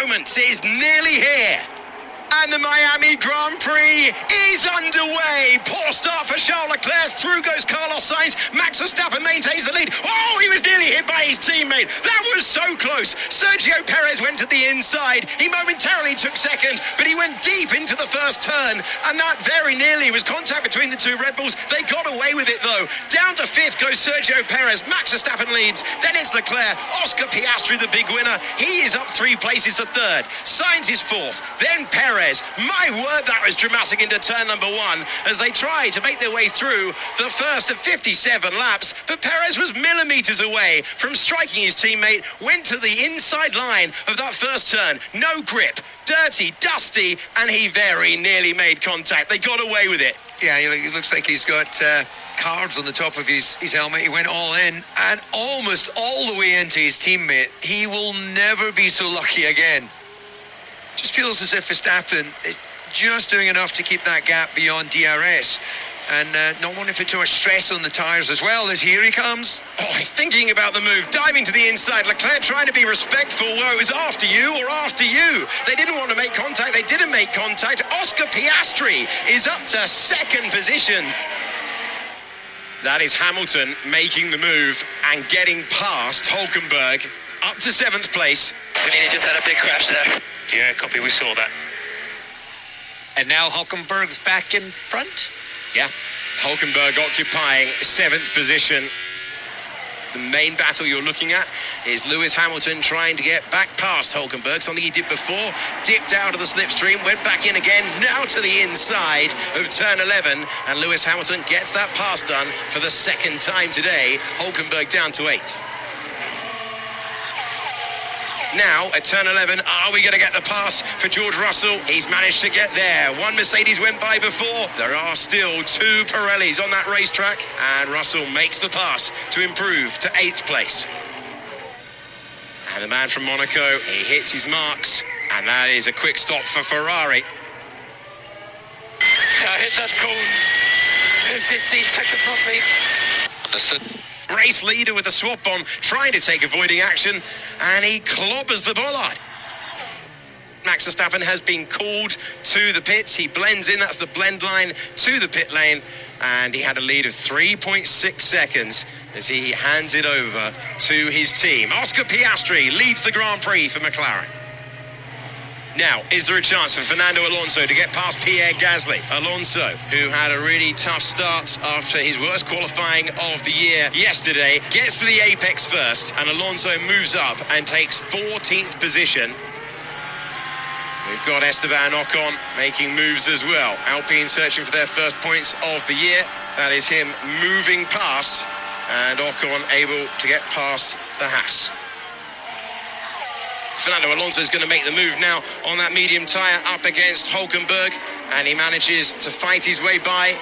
moment is nearly here. And the Miami Grand Prix is underway. Poor start for Charles Leclerc. Through goes Carlos Sainz. Max Verstappen maintains the lead. Oh, he was nearly hit by his teammate. That was so close. Sergio Perez went to the inside. He momentarily took second, but he went deep into the first turn. And that very nearly was contact between the two Red Bulls. They got away with it, though. Down to fifth goes Sergio Perez. Max Verstappen leads. Then it's Leclerc. Oscar Piastri, the big winner. He is up 3 places to third. Sainz is fourth. Then Perez. My word, that was dramatic into turn number 1 as they tried to make their way through the first of 57 laps. But Perez was millimeters away from striking his teammate, went to the inside line of that first turn. No grip, dirty, dusty, and he very nearly made contact. They got away with it. Yeah, it looks like he's got cards on the top of his helmet. He went all in and almost all the way into his teammate. He will never be so lucky again. Just feels as if Verstappen is just doing enough to keep that gap beyond DRS and not wanting to put too much stress on the tyres as well as here he comes. Oh, thinking about the move, diving to the inside. Leclerc trying to be respectful. Well, it was after you or after you. They didn't want to make contact. They didn't make contact. Oscar Piastri is up to second position. That is Hamilton making the move and getting past Hulkenberg up to 7th place. I mean, he just had a big crash there. Yeah, copy, we saw that. And now Hulkenberg's back in front? Yeah, Hulkenberg occupying 7th position. The main battle you're looking at is Lewis Hamilton trying to get back past Hulkenberg, something he did before, dipped out of the slipstream, went back in again, now to the inside of turn 11, and Lewis Hamilton gets that pass done for the second time today. Hulkenberg down to 8th. Now, at turn 11, are we going to get the pass for George Russell? He's managed to get there. One Mercedes went by before. There are still 2 Pirellis on that racetrack, and Russell makes the pass to improve to 8th place. And the man from Monaco, he hits his marks, and that is a quick stop for Ferrari. I hit that cone. 15 seconds from me. Understood. Race leader with the swap on, trying to take avoiding action, and he clobbers the bollard. Max Verstappen has been called to the pits. He blends in, that's the blend line to the pit lane, and he had a lead of 3.6 seconds as he hands it over to his team. Oscar Piastri leads the Grand Prix for McLaren. Now, is there a chance for Fernando Alonso to get past Pierre Gasly? Alonso, who had a really tough start after his worst qualifying of the year yesterday, gets to the apex first, and Alonso moves up and takes 14th position. We've got Esteban Ocon making moves as well. Alpine searching for their first points of the year. That is him moving past, and Ocon able to get past the Haas. Fernando Alonso is going to make the move now on that medium tyre up against Hulkenberg, and he manages to fight his way by.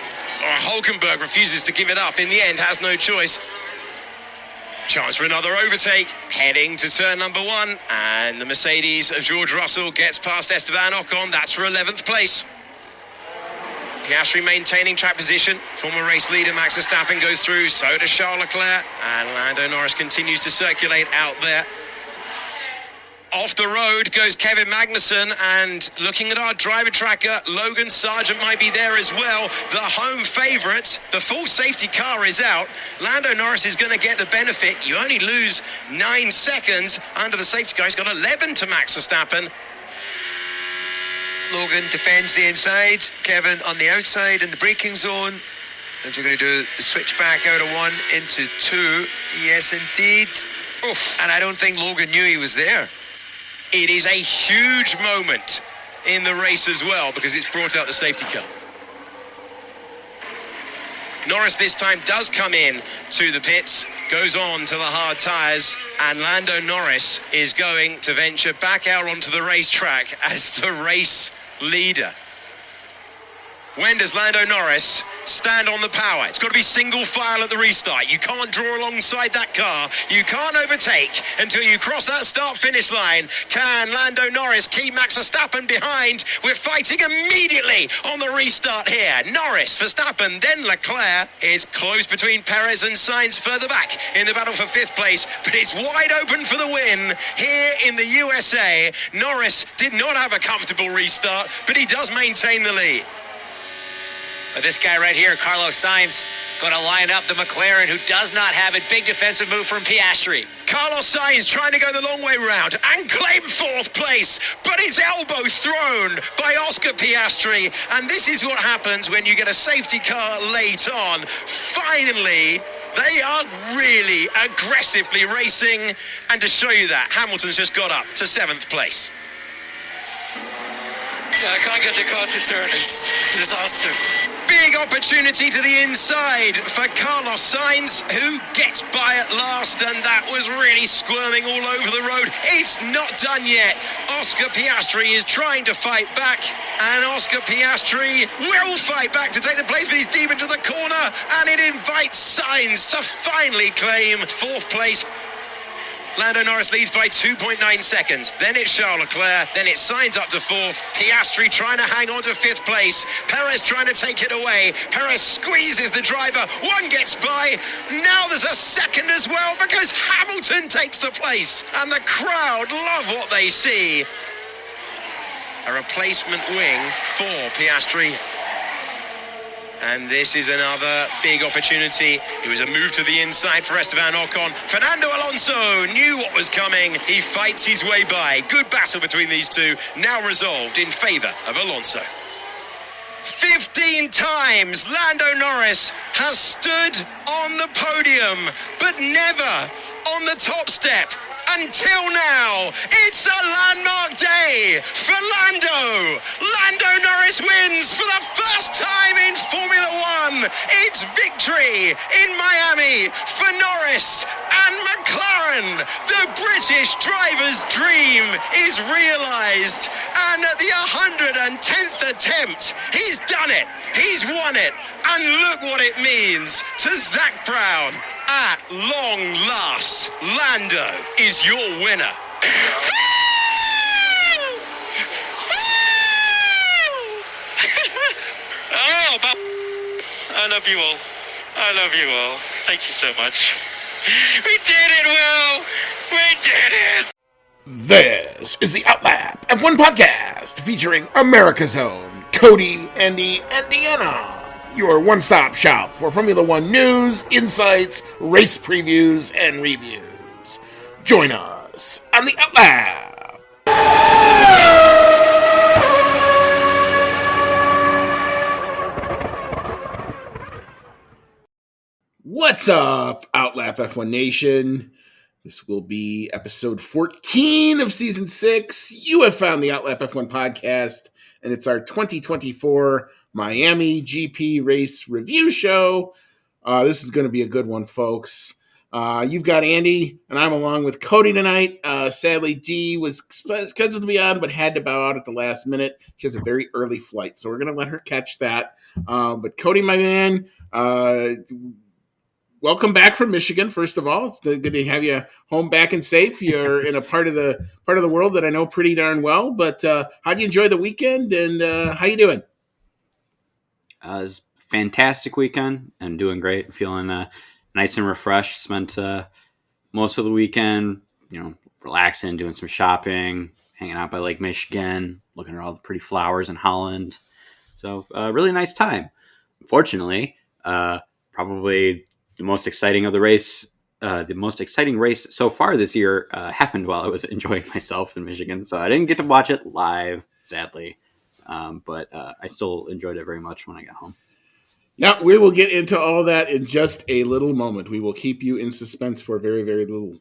Hulkenberg refuses to give it up. In the end, has no choice. Chance for another overtake, heading to turn number 1, and the Mercedes of George Russell gets past Esteban Ocon. That's for 11th place. Piastri maintaining track position. Former race leader Max Verstappen goes through, so does Charles Leclerc, and Lando Norris continues to circulate out there. Off the road goes Kevin Magnussen, and looking at our driver tracker, Logan Sargent might be there as well. The home favourite, the full safety car is out. Lando Norris is going to get the benefit. You only lose 9 seconds under the safety car. He's got 11 to Max Verstappen. Logan defends the inside, Kevin on the outside in the braking zone. And you're going to do the switch back out of 1 into 2. Yes, indeed. Oof. And I don't think Logan knew he was there. It is a huge moment in the race as well because it's brought out the safety car. Norris this time does come in to the pits, goes on to the hard tyres, and Lando Norris is going to venture back out onto the racetrack as the race leader. When does Lando Norris stand on the power? It's got to be single file at the restart. You can't draw alongside that car. You can't overtake until you cross that start-finish line. Can Lando Norris keep Max Verstappen behind? We're fighting immediately on the restart here. Norris, Verstappen, then Leclerc. Is close between Perez and Sainz further back in the battle for 5th place, but it's wide open for the win here in the USA. Norris did not have a comfortable restart, but he does maintain the lead. But this guy right here, Carlos Sainz, going to line up the McLaren, who does not have it. Big defensive move from Piastri. Carlos Sainz trying to go the long way round and claim 4th place, but his elbow thrown by Oscar Piastri. And this is what happens when you get a safety car late on. Finally, they are really aggressively racing. And to show you that, Hamilton's just got up to 7th place. Yeah, I can't get the car to turn. It's a disaster. Big opportunity to the inside for Carlos Sainz, who gets by at last, and that was really squirming all over the road. It's not done yet. Oscar Piastri is trying to fight back, and Oscar Piastri will fight back to take the place, but he's deep into the corner, and it invites Sainz to finally claim 4th place. Lando Norris leads by 2.9 seconds. Then it's Charles Leclerc. Then it Sainz up to 4th. Piastri trying to hang on to 5th place. Perez trying to take it away. Perez squeezes the driver. One gets by. Now there's a second as well because Hamilton takes the place. And the crowd love what they see. A replacement wing for Piastri. And this is another big opportunity. It was a move to the inside for Esteban Ocon. Fernando Alonso knew what was coming. He fights his way by. Good battle between these two, now resolved in favour of Alonso. 15 times Lando Norris has stood on the podium, but never on the top step. Until now, it's a landmark day for Lando. Lando Norris wins for the first time in Formula One. It's victory in Miami for Norris and McLaren. The British driver's dream is realised. And at the 110th attempt, he's done it. He's won it. And look what it means to Zach Brown. At long last, Lando is your winner. Oh, I love you all. I love you all. Thank you so much. We did it, Will! We did it! This is the Outlap F1 podcast featuring America's own Cody, Andy, and Deanna. Your one-stop shop for Formula One news, insights, race previews, and reviews. Join us on the Outlap. What's up, Outlap F1 Nation? This will be episode 14 of season 6. You have found the Outlap F1 podcast, and it's our 2024 Miami GP race review show. This is going to be a good one, folks. You've got Andy, and I'm along with Cody tonight. Sadly, Dee was scheduled to be on, but had to bow out at the last minute. She has a very early flight, so we're going to let her catch that. But Cody, my man, welcome back from Michigan. First of all, it's good to have you home back and safe. You're in a part of the world that I know pretty darn well. But how do you enjoy the weekend, and how you doing? It was a fantastic weekend. I'm doing great. Feeling nice and refreshed. Spent most of the weekend, relaxing, doing some shopping, hanging out by Lake Michigan, looking at all the pretty flowers in Holland. So really nice time. Unfortunately, probably the most exciting of the race, the most exciting race so far this year happened while I was enjoying myself in Michigan. So I didn't get to watch it live, sadly. But I still enjoyed it very much when I got home. Yeah, we will get into all that in just a little moment. We will keep you in suspense for very, very little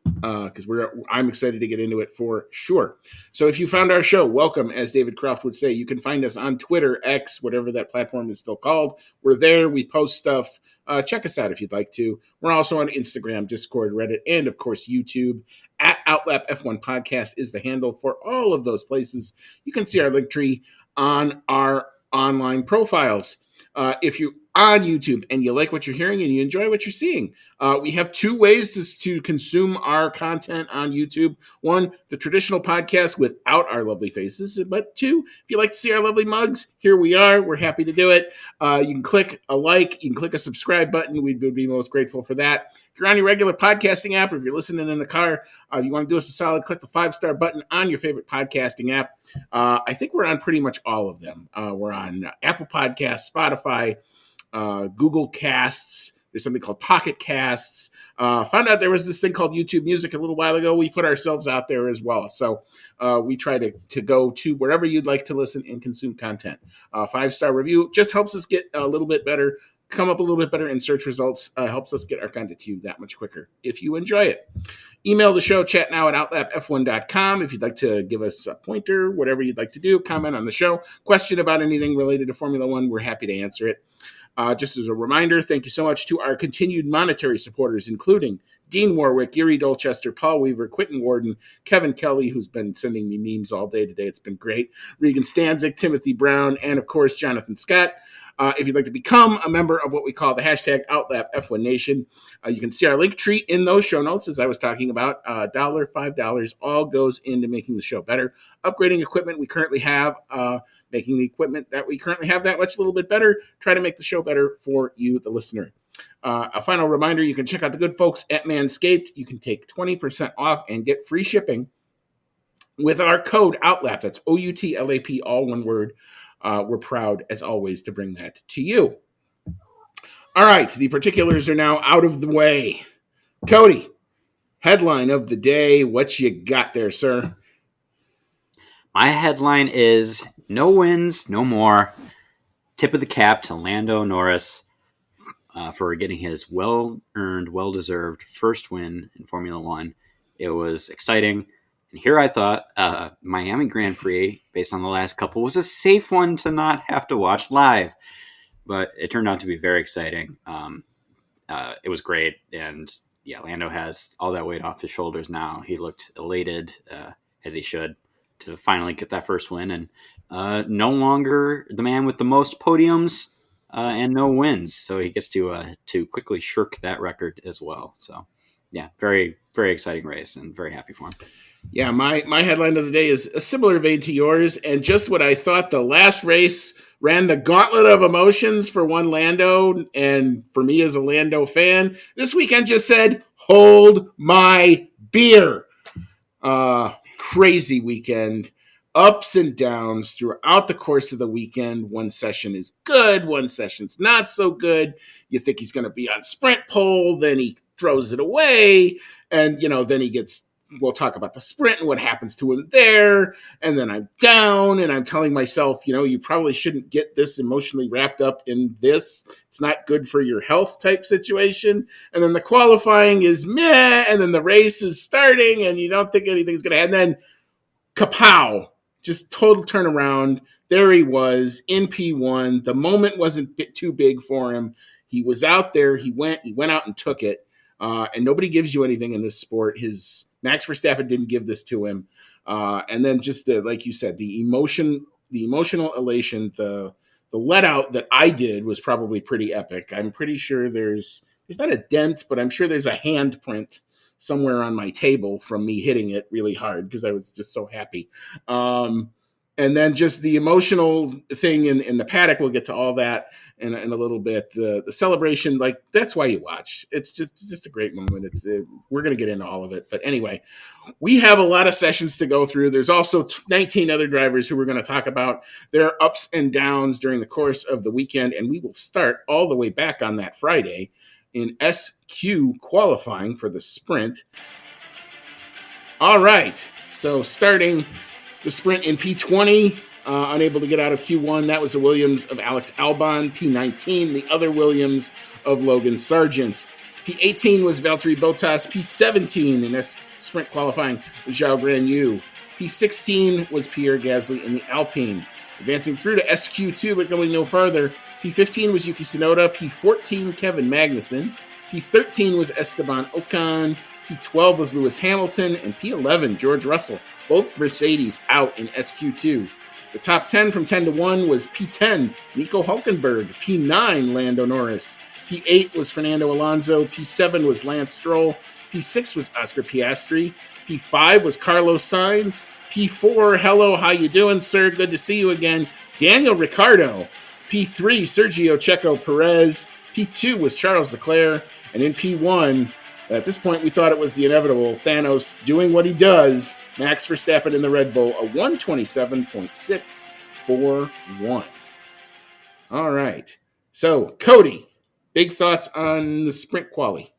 because I'm excited to get into it for sure. So if you found our show, welcome, as David Croft would say. You can find us on Twitter, X, whatever that platform is still called. We're there. We post stuff. Check us out if you'd like to. We're also on Instagram, Discord, Reddit, and, of course, YouTube. At Outlap F1 Podcast is the handle for all of those places. You can see our link tree on our online profiles. If you're on YouTube and you like what you're hearing and you enjoy what you're seeing, we have two ways to consume our content on YouTube. One, the traditional podcast without our lovely faces. But two, if you like to see our lovely mugs, here we are. We're happy to do it. You can click a like. You can click a subscribe button. We would be most grateful for that. If you're on your regular podcasting app or if you're listening in the car, you want to do us a solid, click the 5-star button on your favorite podcasting app. I think we're on pretty much all of them. We're on Apple Podcasts, Spotify, Google Casts. There's something called Pocket Casts. Found out there was this thing called YouTube Music a little while ago. We put ourselves out there as well. So we try to go to wherever you'd like to listen and consume content. 5-star review just helps us get a little bit better, come up a little bit better in search results, helps us get our content to you that much quicker if you enjoy it. Email the show, chatnow@outlapf1.com. If you'd like to give us a pointer, whatever you'd like to do, comment on the show, question about anything related to Formula One, we're happy to answer it. Just as a reminder, thank you so much to our continued monetary supporters, including Dean Warwick, Erie Dolchester, Paul Weaver, Quentin Warden, Kevin Kelly, who's been sending me memes all day today. It's been great. Regan Stanzik, Timothy Brown, and of course, Jonathan Scott. If you'd like to become a member of what we call the hashtag OutlapF1 Nation, you can see our link tree in those show notes, as I was talking about. $1, $5, all goes into making the show better, upgrading equipment we currently have, making the equipment that we currently have that much a little bit better, try to make the show better for you, the listener. A final reminder, you can check out the good folks at Manscaped. You can take 20% off and get free shipping with our code OUTLAP. That's OUTLAP, all one word. We're proud, as always, to bring that to you. All right, the particulars are now out of the way. Cody, headline of the day. What you got there, sir? My headline is no wins, no more. Tip of the cap to Lando Norris for getting his well-earned, well-deserved first win in Formula One. It was exciting. And here I thought Miami Grand Prix, based on the last couple, was a safe one to not have to watch live. But it turned out to be very exciting. It was great. And yeah, Lando has all that weight off his shoulders now. He looked elated, as he should, to finally get that first win. And no longer the man with the most podiums and no wins. So he gets to quickly shirk that record as well. So yeah, very, very exciting race and very happy for him. Yeah, my headline of the day is a similar vein to yours, and just what I thought. The last race ran the gauntlet of emotions for one Lando, and for me as a Lando fan, this weekend just said, hold my beer. Crazy weekend. Ups and downs throughout the course of the weekend. One session is good, one session's not so good. You think he's going to be on sprint pole, then he throws it away, and then he gets... We'll talk about the sprint and what happens to him there. And then I'm down and I'm telling myself, you probably shouldn't get this emotionally wrapped up in this. It's not good for your health type situation. And then the qualifying is meh. And then the race is starting and you don't think anything's going to happen. And then kapow, just total turnaround. There he was in P1. The moment wasn't too big for him. He was out there. He went out and took it. And nobody gives you anything in this sport. Max Verstappen didn't give this to him. And then just like you said, the emotional elation, the let out that I did was probably pretty epic. I'm pretty sure there's not a dent, but I'm sure there's a handprint somewhere on my table from me hitting it really hard because I was just so happy. And then just the emotional thing in the paddock, we'll get to all that in a little bit. The celebration, like, that's why you watch. It's just a great moment. We're going to get into all of it. But anyway, we have a lot of sessions to go through. There's also 19 other drivers who we're going to talk about their ups and downs during the course of the weekend. And we will start all the way back on that Friday in SQ qualifying for the sprint. All right. So starting the sprint in P20, unable to get out of Q1. That was the Williams of Alex Albon. P19, the other Williams of Logan Sargent. P18 was Valtteri Bottas. P17 in sprint qualifying was Zhao Guanyu. P16 was Pierre Gasly in the Alpine. Advancing through to SQ2, but going no further. P15 was Yuki Tsunoda. P14, Kevin Magnussen. P13 was Esteban Ocon. P12 was Lewis Hamilton, and P11, George Russell. Both Mercedes out in SQ2. The top 10 from 10 to 1 was P10, Nico Hulkenberg. P9, Lando Norris. P8 was Fernando Alonso. P7 was Lance Stroll. P6 was Oscar Piastri. P5 was Carlos Sainz. P4, hello, how you doing, sir? Good to see you again. Daniel Ricciardo. P3, Sergio Checo Perez. P2 was Charles Leclerc. And in P1, at this point, we thought it was the inevitable. Thanos doing what he does. Max Verstappen in the Red Bull, a 127.641. All right. So, Cody, big thoughts on the sprint quali?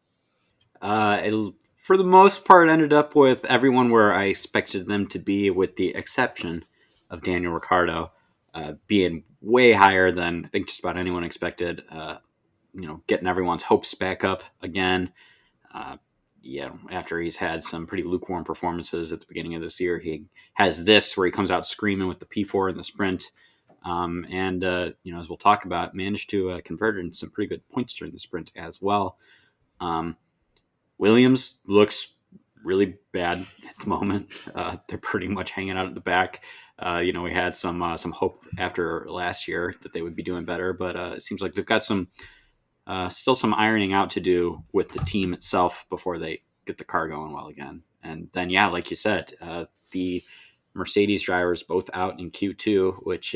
It, for the most part, ended up with everyone where I expected them to be, with the exception of Daniel Ricciardo being way higher than I think just about anyone expected. Getting everyone's hopes back up again. After he's had some pretty lukewarm performances at the beginning of this year, he has this where he comes out screaming with the P4 in the sprint. As we'll talk about, managed to convert in some pretty good points during the sprint as well. Williams looks really bad at the moment. They're pretty much hanging out at the back. We had some hope after last year that they would be doing better, but it seems like they've got still some ironing out to do with the team itself before they get the car going well again. And then, like you said, the Mercedes drivers both out in Q2, which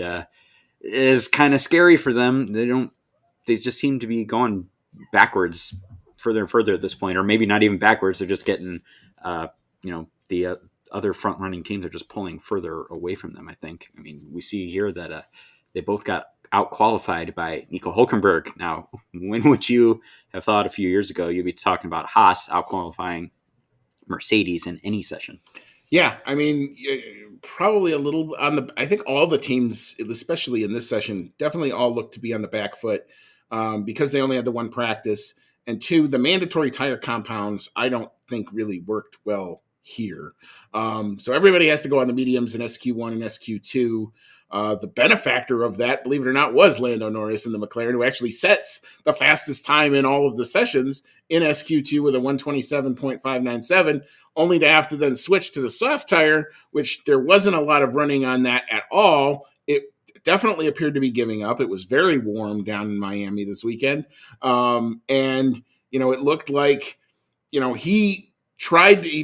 is kind of scary for them. They just seem to be going backwards further and further at this point, or maybe not even backwards. They're just getting, the other front running teams are just pulling further away from them. I think. I mean, we see here that they both got out qualified by Nico Hulkenberg. Now, when would you have thought a few years ago you'd be talking about Haas out qualifying Mercedes in any session? Yeah, I mean, probably a little on the. I think all the teams, especially in this session, definitely all look to be on the back foot because they only had the one practice, and two, the mandatory tire compounds I don't think really worked well here. So everybody has to go on the mediums in SQ1 and SQ2. The benefactor of that, believe it or not, was Lando Norris in the McLaren, who actually sets the fastest time in all of the sessions in SQ2 with a 127.597, only to have to then switch to the soft tire, which there wasn't a lot of running on that at all. It definitely appeared to be giving up. It was very warm down in Miami this weekend. It looked like, he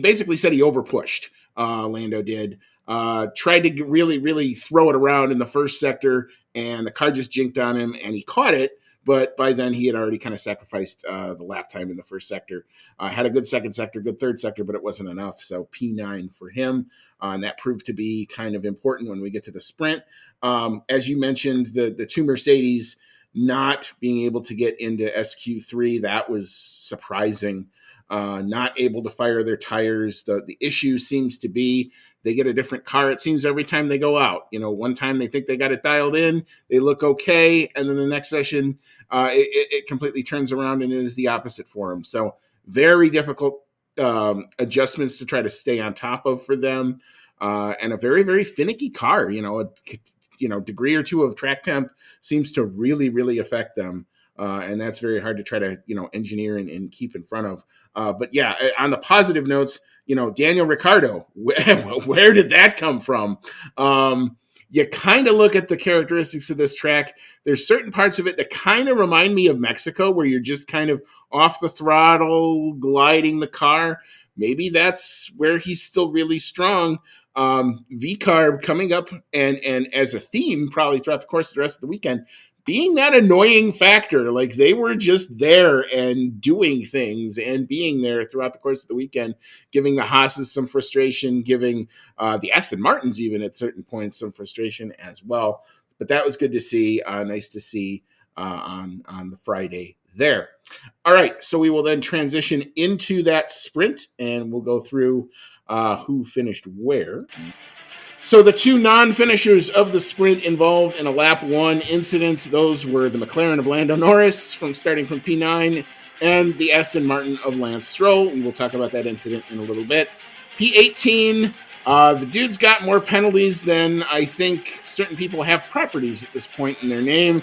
basically said he overpushed, Lando did. Tried to really, really throw it around in the first sector, and the car just jinked on him, and he caught it. But by then, he had already kind of sacrificed the lap time in the first sector. Had a good second sector, good third sector, but it wasn't enough. So P9 for him, and that proved to be kind of important when we get to the sprint. As you mentioned, the two Mercedes not being able to get into SQ3, that was surprising. Not able to fire their tires. The issue seems to be they get a different car, it seems, every time they go out. One time they think they got it dialed in, they look okay, and then the next session, it completely turns around and is the opposite for them. So very difficult adjustments to try to stay on top of for them, and a very, very finicky car. A degree or two of track temp seems to really, really affect them. And that's very hard to try to, engineer and keep in front of. But yeah, on the positive notes, Daniel Ricciardo, where did that come from? You kind of look at the characteristics of this track. There's certain parts of it that kind of remind me of Mexico, where you're just kind of off the throttle, gliding the car. Maybe that's where he's still really strong. V-carb coming up and as a theme probably throughout the course of the rest of the weekend, being that annoying factor. Like, they were just there and doing things and being there throughout the course of the weekend, giving the Haas's some frustration, giving the Aston Martins even at certain points some frustration as well. But that was good to see. Nice to see on the Friday there. All right, so we will then transition into that sprint, and we'll go through who finished where. So the two non-finishers of the sprint involved in a lap one incident, those were the McLaren of Lando Norris starting from P9 and the Aston Martin of Lance Stroll. We will talk about that incident in a little bit. P18, the dude's got more penalties than I think certain people have properties at this point in their name.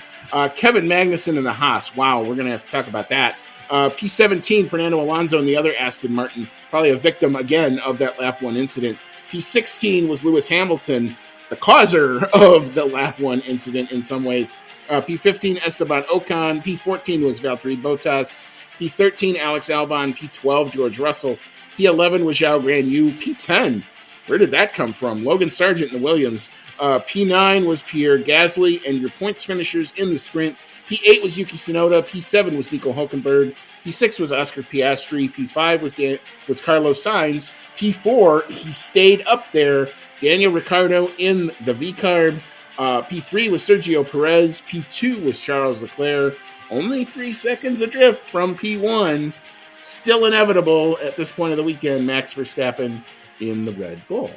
Kevin Magnussen and the Haas. Wow, we're going to have to talk about that. P17, Fernando Alonso and the other Aston Martin, probably a victim again of that lap one incident. P16 was Lewis Hamilton. the causer of the lap 1 incident in some ways. P15, Esteban Ocon. P14 was Valtteri Bottas. P13, Alex Albon. P12, George Russell. P11 was Zhao Guanyu. P10, where did that come from? Logan Sargent in the Williams. P9 was Pierre Gasly, and your points finishers in the sprint. P8 was Yuki Tsunoda. P7 was Nico Hulkenberg. P6 was Oscar Piastri. P5 was Carlos Sainz. P4, he stayed up there. Daniel Ricciardo in the V-Carb. P3 was Sergio Perez. P2 was Charles Leclerc. Only 3 seconds adrift from P1. Still inevitable at this point of the weekend. Max Verstappen in the Red Bull.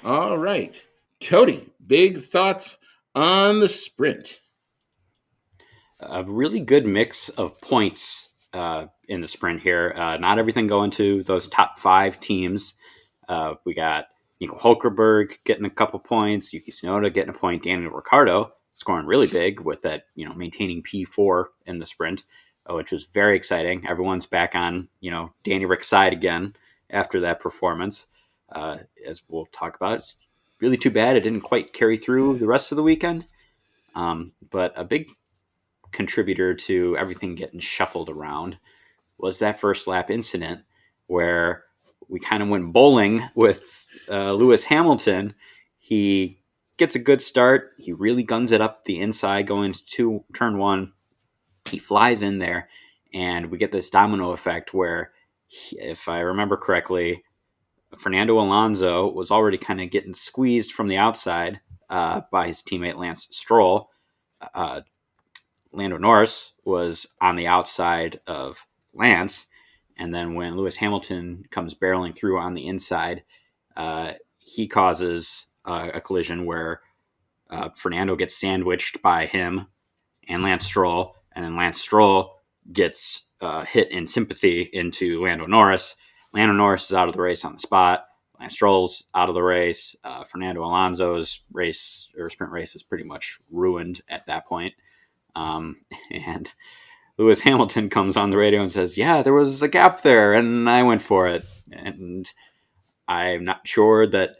All right. Cody, big thoughts on the sprint? A really good mix of points in the sprint here. Not everything going to those top 5 teams. We got Nico Hulkenberg getting a couple points, Yuki Tsunoda getting a point, Daniel Ricciardo scoring really big with that, maintaining P4 in the sprint, which was very exciting. Everyone's back on, Danny Rick's side again after that performance. As we'll talk about, it's really too bad it didn't quite carry through the rest of the weekend. But a big contributor to everything getting shuffled around was that first lap incident where we kind of went bowling with Lewis Hamilton. He gets a good start. He really guns it up the inside going to turn 1. He flies in there, and we get this domino effect where, if I remember correctly, Fernando Alonso was already kind of getting squeezed from the outside by his teammate Lance Stroll. Lando Norris was on the outside of Lance, and then when Lewis Hamilton comes barreling through on the inside, he causes a collision where Fernando gets sandwiched by him and Lance Stroll, and then Lance Stroll gets hit in sympathy into Lando Norris. Lando Norris is out of the race on the spot. Lance Stroll's out of the race. Fernando Alonso's sprint race is pretty much ruined at that point. And Lewis Hamilton comes on the radio and says, yeah, there was a gap there, and I went for it. And I'm not sure that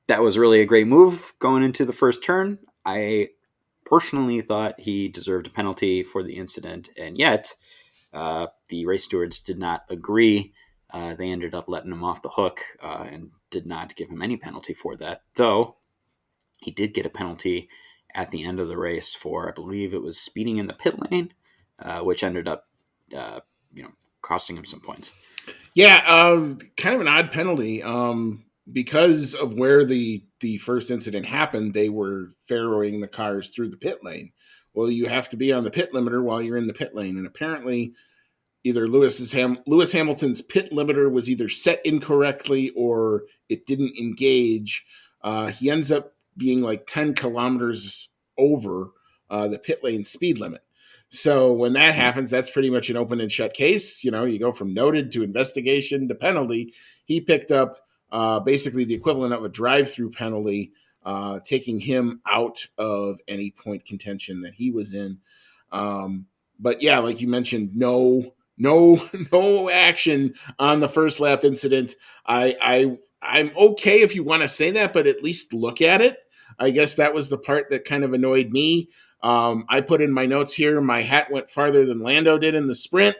was really a great move going into the first turn. I personally thought he deserved a penalty for the incident, and yet the race stewards did not agree. They ended up letting him off the hook and did not give him any penalty for that, though he did get a penalty at the end of the race for, I believe it was speeding in the pit lane, which ended up, costing him some points. Yeah, kind of an odd penalty. Because of where the first incident happened, they were farrowing the cars through the pit lane. Well, you have to be on the pit limiter while you're in the pit lane, and apparently either Lewis Hamilton's pit limiter was either set incorrectly or it didn't engage. He ends up being like 10 kilometers over the pit lane speed limit. So when that happens, that's pretty much an open and shut case. You go from noted to investigation to penalty. He picked up basically the equivalent of a drive-through penalty, taking him out of any point contention that he was in. But yeah, like you mentioned, no action on the first lap incident. I'm okay if you want to say that, but at least look at it. I guess that was the part that kind of annoyed me. I put in my notes here, my hat went farther than Lando did in the sprint.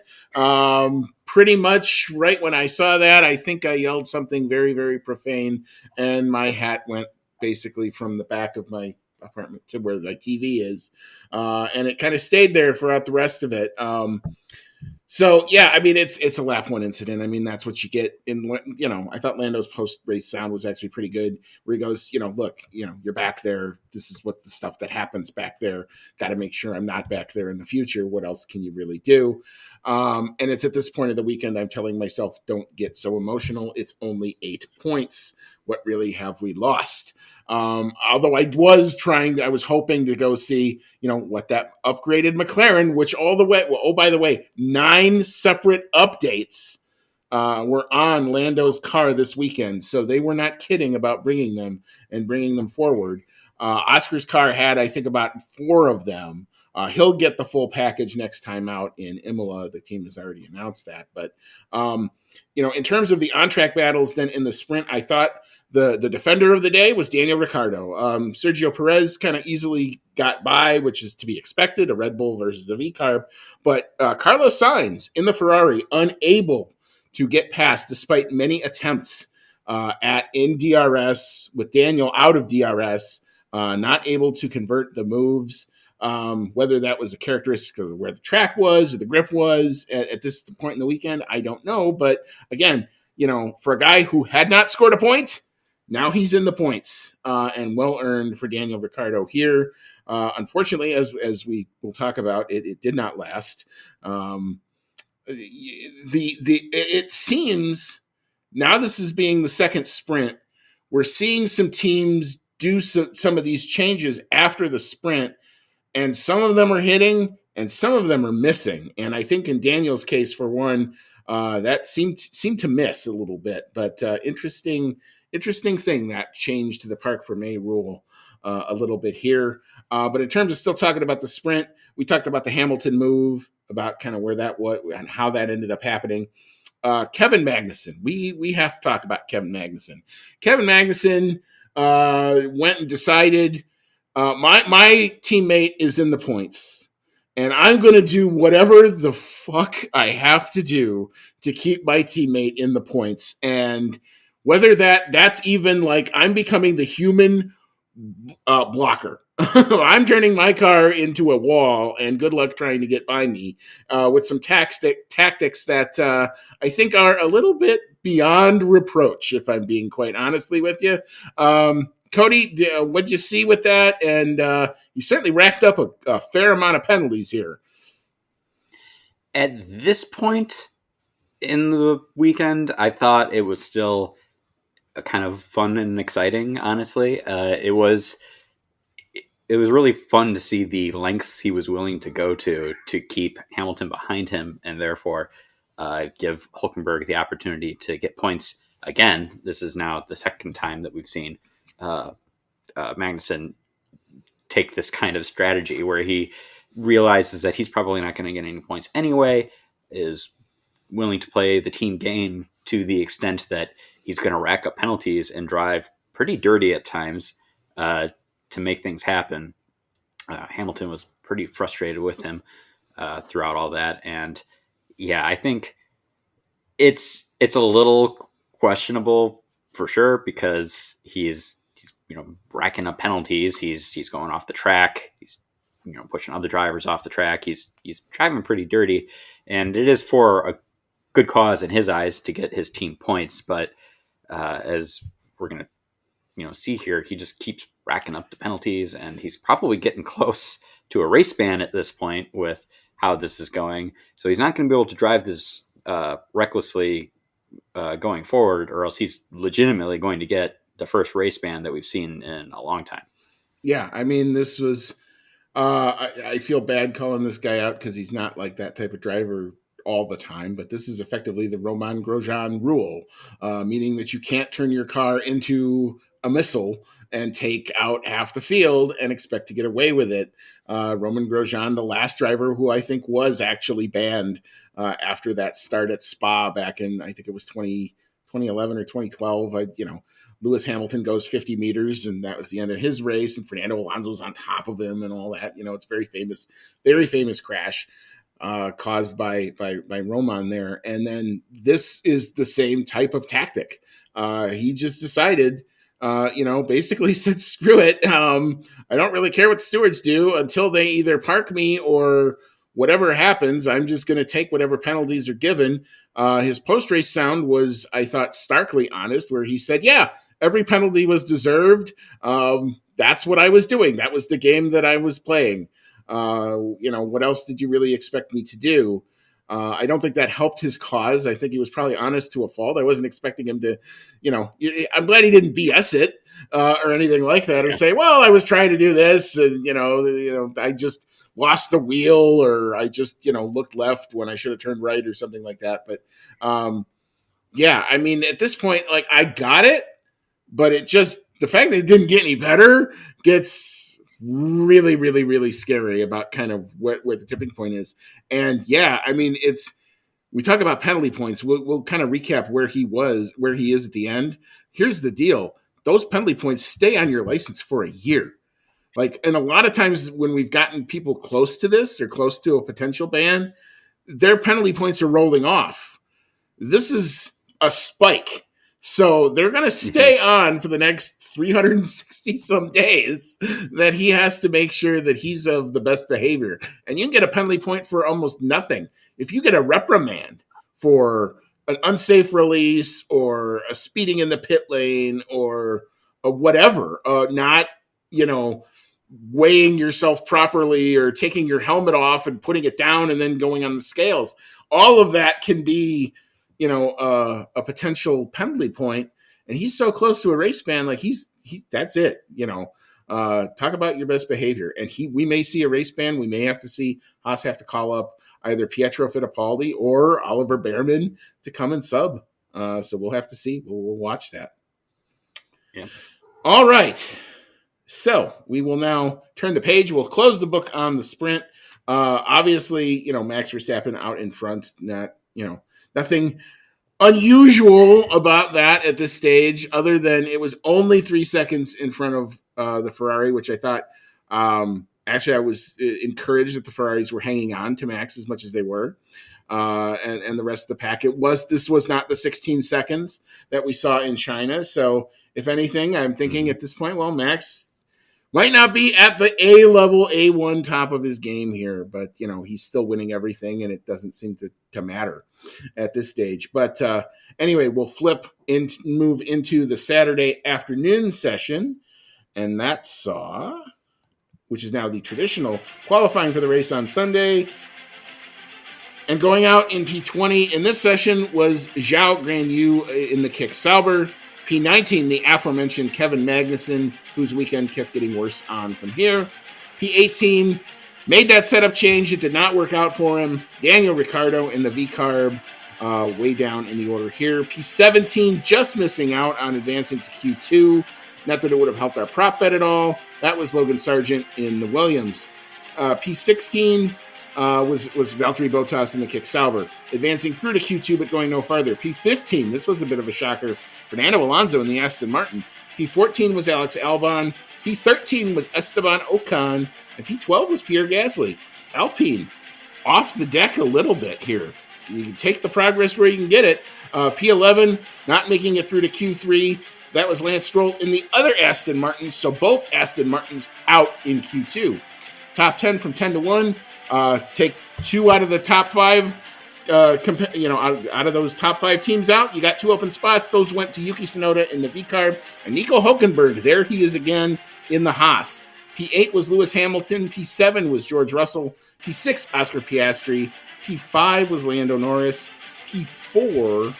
Pretty much right when I saw that, I think I yelled something very, very profane, and my hat went basically from the back of my apartment to where my TV is. And it kind of stayed there throughout the rest of it. So yeah, I mean, it's a lap 1 incident. I mean, that's what you get in, I thought Lando's post-race sound was actually pretty good, where he goes, look, you're back there. This is what the stuff that happens back there. Got to make sure I'm not back there in the future. What else can you really do? And it's at this point of the weekend, I'm telling myself, don't get so emotional. It's only 8 points. What really have we lost? Although I was hoping to go see, what that upgraded McLaren, which by the way, 9 separate updates were on Lando's car this weekend. So they were not kidding about bringing them forward. Oscar's car had, I think, about 4 of them. He'll get the full package next time out in Imola. The team has already announced that. But, in terms of the on-track battles, then in the sprint, I thought the defender of the day was Daniel Ricciardo. Sergio Perez kind of easily got by, which is to be expected, a Red Bull versus a V-Carb. But Carlos Sainz in the Ferrari, unable to get past despite many attempts in DRS, with Daniel out of DRS, not able to convert the moves. Whether that was a characteristic of where the track was or the grip was at this point in the weekend, I don't know. But again, for a guy who had not scored a point, now he's in the points, and well earned for Daniel Ricciardo here. Unfortunately, as we will talk about, it did not last. It seems now this is being the second sprint. We're seeing some teams do some of these changes after the sprint, and some of them are hitting and some of them are missing. And I think in Daniel's case, for one, that seemed to miss a little bit. But interesting thing, that change to the Park for May rule a little bit here. But in terms of still talking about the sprint, we talked about the Hamilton move, about kind of where that was and how that ended up happening. Kevin Magnussen. We have to talk about Kevin Magnussen. Kevin Magnussen went and decided, my teammate is in the points, and I'm going to do whatever the fuck I have to do to keep my teammate in the points. And whether that's even like I'm becoming the human blocker. I'm turning my car into a wall, and good luck trying to get by me with some tactics that I think are a little bit beyond reproach, if I'm being quite honestly with you. Cody, what'd you see with that? And you certainly racked up a fair amount of penalties here. At this point in the weekend, I thought it was still kind of fun and exciting, honestly. It was really fun to see the lengths he was willing to go to keep Hamilton behind him, and therefore give Hülkenberg the opportunity to get points again. This is now the second time that we've seen Magnussen take this kind of strategy where he realizes that he's probably not going to get any points anyway, is willing to play the team game to the extent that he's going to rack up penalties and drive pretty dirty at times to make things happen. Hamilton was pretty frustrated with him throughout all that. And yeah, I think it's a little questionable for sure, because he's racking up penalties. He's going off the track. He's pushing other drivers off the track. He's driving pretty dirty, and it is for a good cause in his eyes to get his team points. But as we're gonna see here, he just keeps racking up the penalties, and he's probably getting close to a race ban at this point with how this is going. So he's not going to be able to drive this recklessly going forward, or else he's legitimately going to get the first race ban that we've seen in a long time. Yeah, I mean, this was I feel bad calling this guy out because he's not like that type of driver all the time, but this is effectively the Romain Grosjean rule, meaning that you can't turn your car into a missile and take out half the field and expect to get away with it. Romain Grosjean, the last driver who I think was actually banned after that start at Spa back in, I think it was 2011 or 2012. Lewis Hamilton goes 50 meters, and that was the end of his race, and Fernando Alonso was on top of him and all that. It's very famous crash caused by Roman there. And then this is the same type of tactic. He just decided, basically said, screw it. I don't really care what the stewards do until they either park me or whatever happens. I'm just going to take whatever penalties are given. His post-race sound was, I thought, starkly honest, where he said, yeah, every penalty was deserved. That's what I was doing. That was the game that I was playing. What else did you really expect me to do? I don't think that helped his cause. I think he was probably honest to a fault. I wasn't expecting him to, I'm glad he didn't BS it or anything like that, or say, well, I was trying to do this, and, I just lost the wheel, or I just, looked left when I should have turned right or something like that. But, yeah, I mean, at this point, like, I got it, but the fact that it didn't get any better gets really, really, really scary about kind of where the tipping point is. And yeah, I mean, we talk about penalty points. We'll kind of recap where he is at the end. Here's the deal. those penalty points stay on your license for a year. Like, and a lot of times when we've gotten people close to this or close to a potential ban, their penalty points are rolling off. This is a spike. So they're going to stay on for the next 360 some days that he has to make sure that he's of the best behavior. And you can get a penalty point for almost nothing. If you get a reprimand for an unsafe release or a speeding in the pit lane or a whatever, not, weighing yourself properly or taking your helmet off and putting it down and then going on the scales, all of that can be a potential penalty point, and he's so close to a race ban. Like he's that's it. Talk about your best behavior, and we may see a race ban. We may have to see Haas have to call up either Pietro Fittipaldi or Oliver Behrman to come and sub. So we'll have to see. We'll watch that. Yeah. All right. So we will now turn the page. We'll close the book on the sprint. Obviously, Max Verstappen out in front. Nothing unusual about that at this stage, other than it was only 3 seconds in front of the Ferrari, which I thought, actually I was encouraged that the Ferraris were hanging on to Max as much as they were, and the rest of the pack. This was not the 16 seconds that we saw in China. So if anything, I'm thinking at this point, well, Max might not be at the A-level, A1 top of his game here, but, he's still winning everything, and it doesn't seem to matter at this stage. But anyway, we'll move into the Saturday afternoon session, and that saw, which is now the traditional qualifying for the race on Sunday. And going out in P20 in this session was Zhao Guanyu in the Kick Sauber. P19, the aforementioned Kevin Magnussen, whose weekend kept getting worse on from here. P18 made that setup change. It did not work out for him. Daniel Ricciardo in the V-Carb, way down in the order here. P17 just missing out on advancing to Q2. Not that it would have helped our prop bet at all. That was Logan Sargent in the Williams. P16 was Valtteri Bottas in the Kick Sauber, advancing through to Q2 but going no farther. P15, this was a bit of a shocker. Fernando Alonso in the Aston Martin. P14 was Alex Albon. P13 was Esteban Ocon. And P12 was Pierre Gasly. Alpine off the deck a little bit here. You can take the progress where you can get it. P11 not making it through to Q3. That was Lance Stroll in the other Aston Martin. So both Aston Martins out in Q2. Top 10 from 10 to 1. Take 2 out of the top 5. Out of those top 5 teams out, you got 2 open spots. Those went to Yuki Tsunoda in the V-Carb and Nico Hülkenberg. There he is again in the Haas. P8 was Lewis Hamilton. P7 was George Russell. P6, Oscar Piastri. P5 was Lando Norris. P4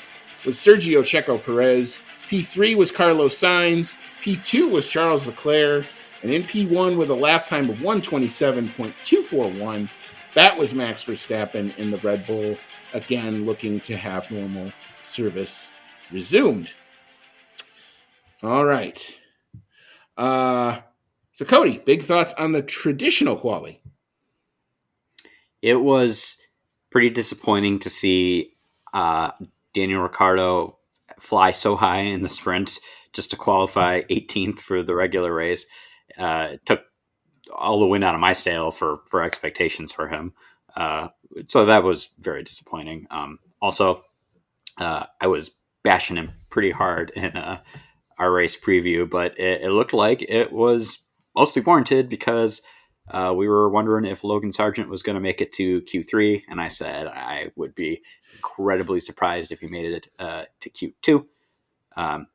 was Sergio Checo Perez. P3 was Carlos Sainz. P2 was Charles Leclerc. And in P1 with a lap time of 1:27.241, that was Max Verstappen in the Red Bull, again looking to have normal service resumed. All right. So, Cody, big thoughts on the traditional quali? It was pretty disappointing to see Daniel Ricciardo fly so high in the sprint just to qualify 18th for the regular race. It took all the wind out of my sail for expectations for him. So that was very disappointing. Also, I was bashing him pretty hard in our race preview, but it looked like it was mostly warranted because we were wondering if Logan Sargent was going to make it to Q3, and I said I would be incredibly surprised if he made it to Q2.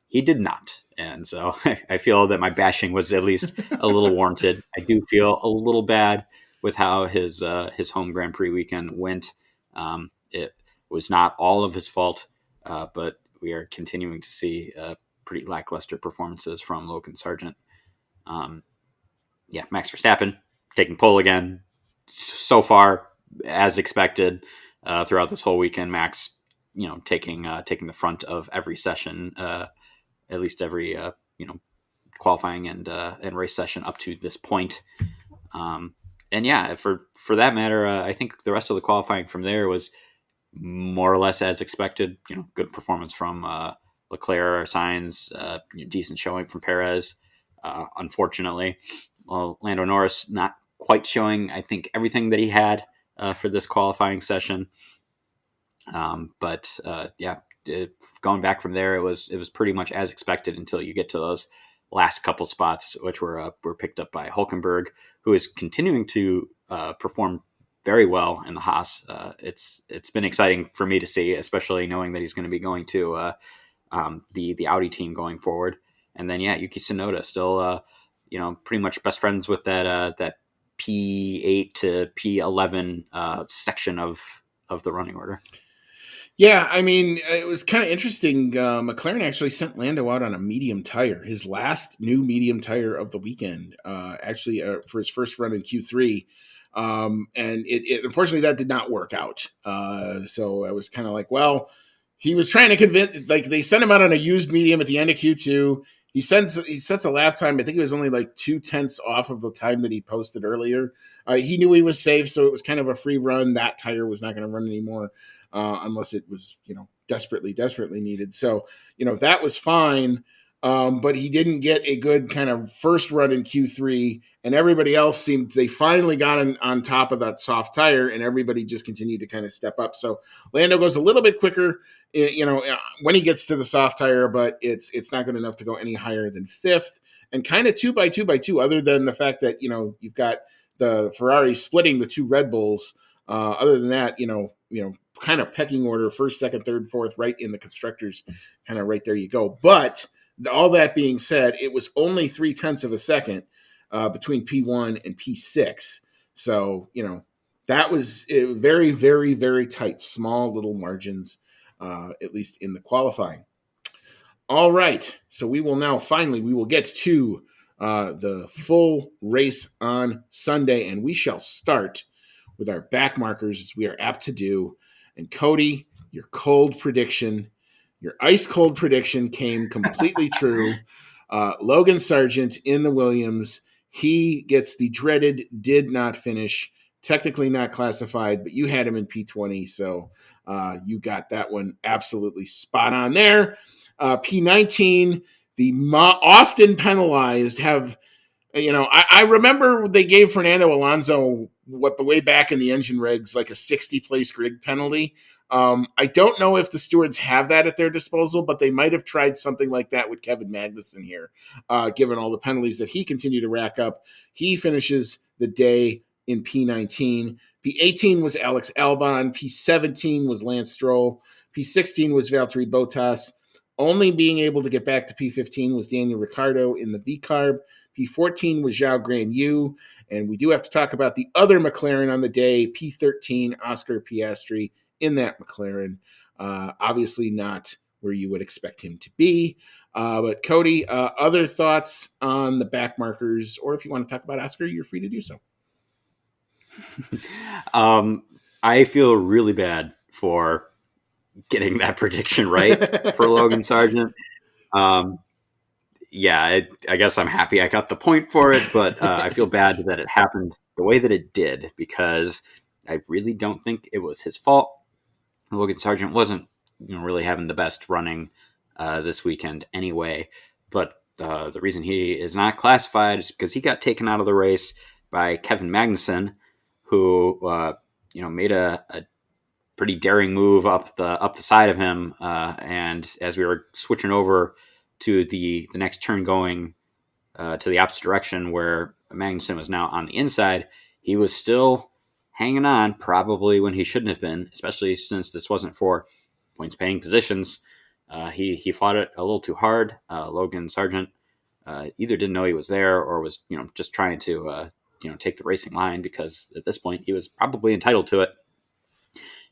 He did not. And so I feel that my bashing was at least a little warranted. I do feel a little bad with how his home Grand Prix weekend went. It was not all of his fault, but we are continuing to see pretty lackluster performances from Logan Sargent. Max Verstappen taking pole again. So far, as expected, throughout this whole weekend, Max, taking the front of every session. At least every qualifying and race session up to this point. For that matter, I think the rest of the qualifying from there was more or less as expected. Good performance from Leclerc, Sainz, decent showing from Perez. Unfortunately, Lando Norris not quite showing, I think, everything that he had for this qualifying session. Going back from there, it was pretty much as expected until you get to those last couple spots, which were picked up by Hulkenberg, who is continuing to perform very well in the Haas. It's been exciting for me to see, especially knowing that he's going to be going to the Audi team going forward. And then Yuki Tsunoda still pretty much best friends with that P8 to P11 section of the running order. Yeah, I mean, it was kind of interesting. McLaren actually sent Lando out on a medium tire, his last new medium tire of the weekend, for his first run in Q3. And it unfortunately that did not work out. So I was kind of like, well, he was trying to convince, like they sent him out on a used medium at the end of Q2. He sets a lap time. I think it was only like 0.2 off of the time that he posted earlier. He knew he was safe, so it was kind of a free run. That tire was not going to run anymore. Unless it was, desperately needed. So, that was fine. But he didn't get a good kind of first run in Q3, and everybody else they finally got on top of that soft tire, and everybody just continued to kind of step up. So Lando goes a little bit quicker, when he gets to the soft tire, but it's not good enough to go any higher than fifth, and kind of 2x2, other than the fact that, you've got the Ferrari splitting the two Red Bulls. Other than that, kind of pecking order, first, second, third, fourth, right in the constructors, kind of right there you go. But all that being said, it was only 0.3 of a second between P1 and P6. So, that was very, very, very tight, small little margins, at least in the qualifying. All right. So we will get to the full race on Sunday, and we shall start with our back markers, as we are apt to do. And Cody, your ice cold prediction came completely true. Logan Sargeant in the Williams, he gets the dreaded did not finish, technically not classified, but you had him in P20, so you got that one absolutely spot on there. P19, the often penalized have, I remember they gave Fernando Alonso way back in the engine regs, like a 60-place grid penalty. I don't know if the stewards have that at their disposal, but they might have tried something like that with Kevin Magnussen here, given all the penalties that he continued to rack up. He finishes the day in P19. P18 was Alex Albon. P17 was Lance Stroll. P16 was Valtteri Bottas. Only being able to get back to P15 was Daniel Ricciardo in the V-Carb. P14 was Zhao Guanyu. And we do have to talk about the other McLaren on the day, P13, Oscar Piastri in that McLaren. Obviously not where you would expect him to be. But Cody, other thoughts on the back markers, or if you want to talk about Oscar, you're free to do so. I feel really bad for getting that prediction right for Logan Sargeant. I guess I'm happy I got the point for it, but I feel bad that it happened the way that it did, because I really don't think it was his fault. Logan Sargeant wasn't really having the best running this weekend anyway, but the reason he is not classified is because he got taken out of the race by Kevin Magnussen, who made a pretty daring move up the side of him, and as we were switching over to the next turn going to the opposite direction, where Magnussen was now on the inside, he was still hanging on, probably when he shouldn't have been, especially since this wasn't for points paying positions. He fought it a little too hard. Logan Sargeant either didn't know he was there, or was just trying to take the racing line, because at this point he was probably entitled to it.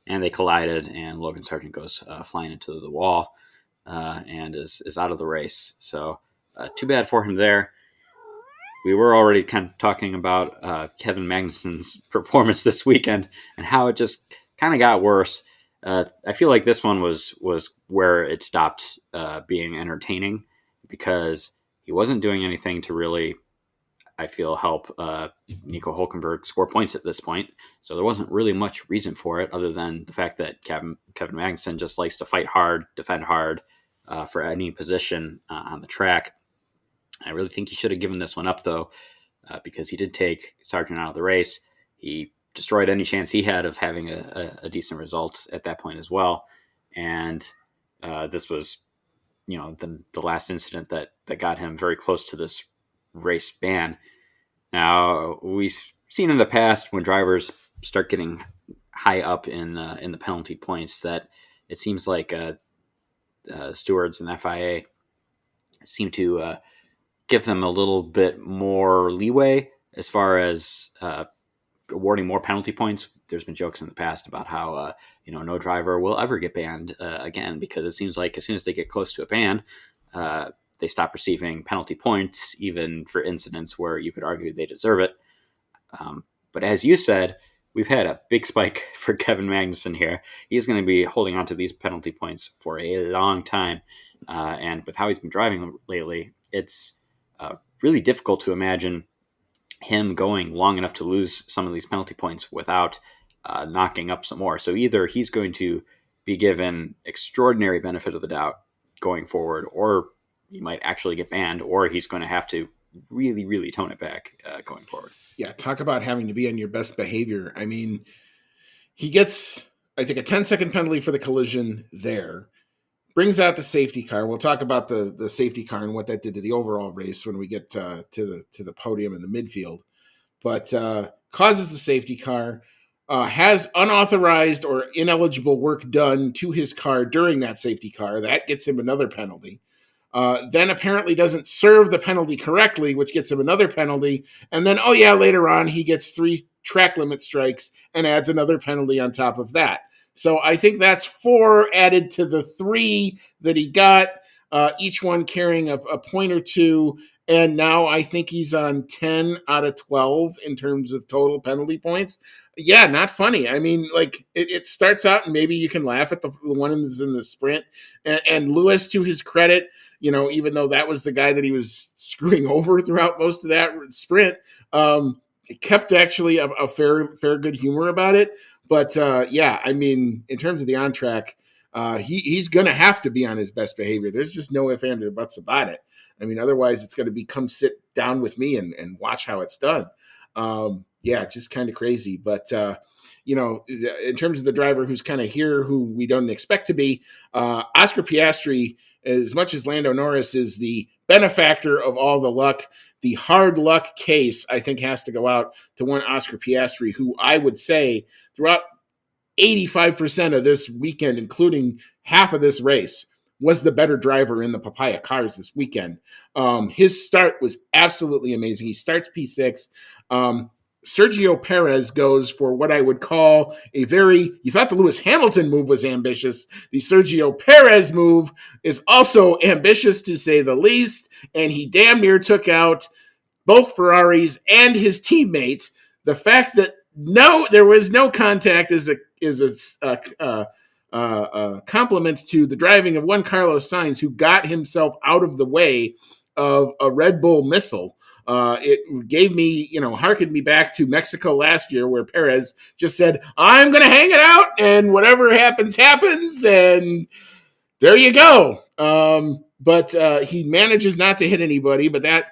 And they collided, and Logan Sargeant goes flying into the wall and is out of the race. So too bad for him there. We were already kind of talking about Kevin Magnussen's performance this weekend and how it just kind of got worse. I feel like this one was where it stopped being entertaining, because he wasn't doing anything to really, I feel, help Nico Hulkenberg score points at this point. So there wasn't really much reason for it, other than the fact that Kevin Magnussen just likes to fight hard, defend hard, for any position on the track. I really think he should have given this one up, though, because he did take Sargent out of the race. He destroyed any chance he had of having a decent result at that point as well. And this was, the last incident that got him very close to this race ban. Now, we've seen in the past when drivers start getting high up in the penalty points that it seems like stewards and FIA seem to give them a little bit more leeway as far as awarding more penalty points. There's been jokes in the past about how no driver will ever get banned again, because it seems like as soon as they get close to a ban, they stop receiving penalty points, even for incidents where you could argue they deserve it. But as you said, we've had a big spike for Kevin Magnussen here. He's going to be holding on to these penalty points for a long time. And with how he's been driving lately, it's really difficult to imagine him going long enough to lose some of these penalty points without knocking up some more. So either he's going to be given extraordinary benefit of the doubt going forward, or he might actually get banned, or he's going to have to really, really tone it back going forward. Yeah, talk about having to be on your best behavior. I mean, he gets, I think, a 10-second penalty for the collision there. Brings out the safety car. We'll talk about the safety car and what that did to the overall race when we get to the podium in the midfield. But causes the safety car, has unauthorized or ineligible work done to his car during that safety car. That gets him another penalty. Then apparently doesn't serve the penalty correctly, which gets him another penalty. And then, later on, he gets 3 track limit strikes and adds another penalty on top of that. So I think that's 4 added to the 3 that he got, each one carrying a point or 2. And now I think he's on 10 out of 12 in terms of total penalty points. Yeah, not funny. I mean, like it starts out and maybe you can laugh at the one that's in the sprint. And Lewis, to his credit, even though that was the guy that he was screwing over throughout most of that sprint, kept actually a fair good humor about it. But I mean, in terms of the on track, he's going to have to be on his best behavior. There's just no ifs, ands, or buts about it. I mean, otherwise it's going to be come sit down with me and watch how it's done. Just kind of crazy. But, in terms of the driver who's kind of here, who we don't expect to be, Oscar Piastri, as much as Lando Norris is the benefactor of all the luck, the hard luck case, I think, has to go out to one Oscar Piastri, who I would say throughout 85% of this weekend, including half of this race, was the better driver in the Papaya cars this weekend. His start was absolutely amazing. He starts P6. Sergio Perez goes for what I would call you thought the Lewis Hamilton move was ambitious. The Sergio Perez move is also ambitious, to say the least, and he damn near took out both Ferraris and his teammate. The fact that there was no contact is a compliment to the driving of one Carlos Sainz, who got himself out of the way of a Red Bull missile. It gave me, harkened me back to Mexico last year, where Perez just said, I'm going to hang it out and whatever happens, happens. And there you go. But he manages not to hit anybody, but that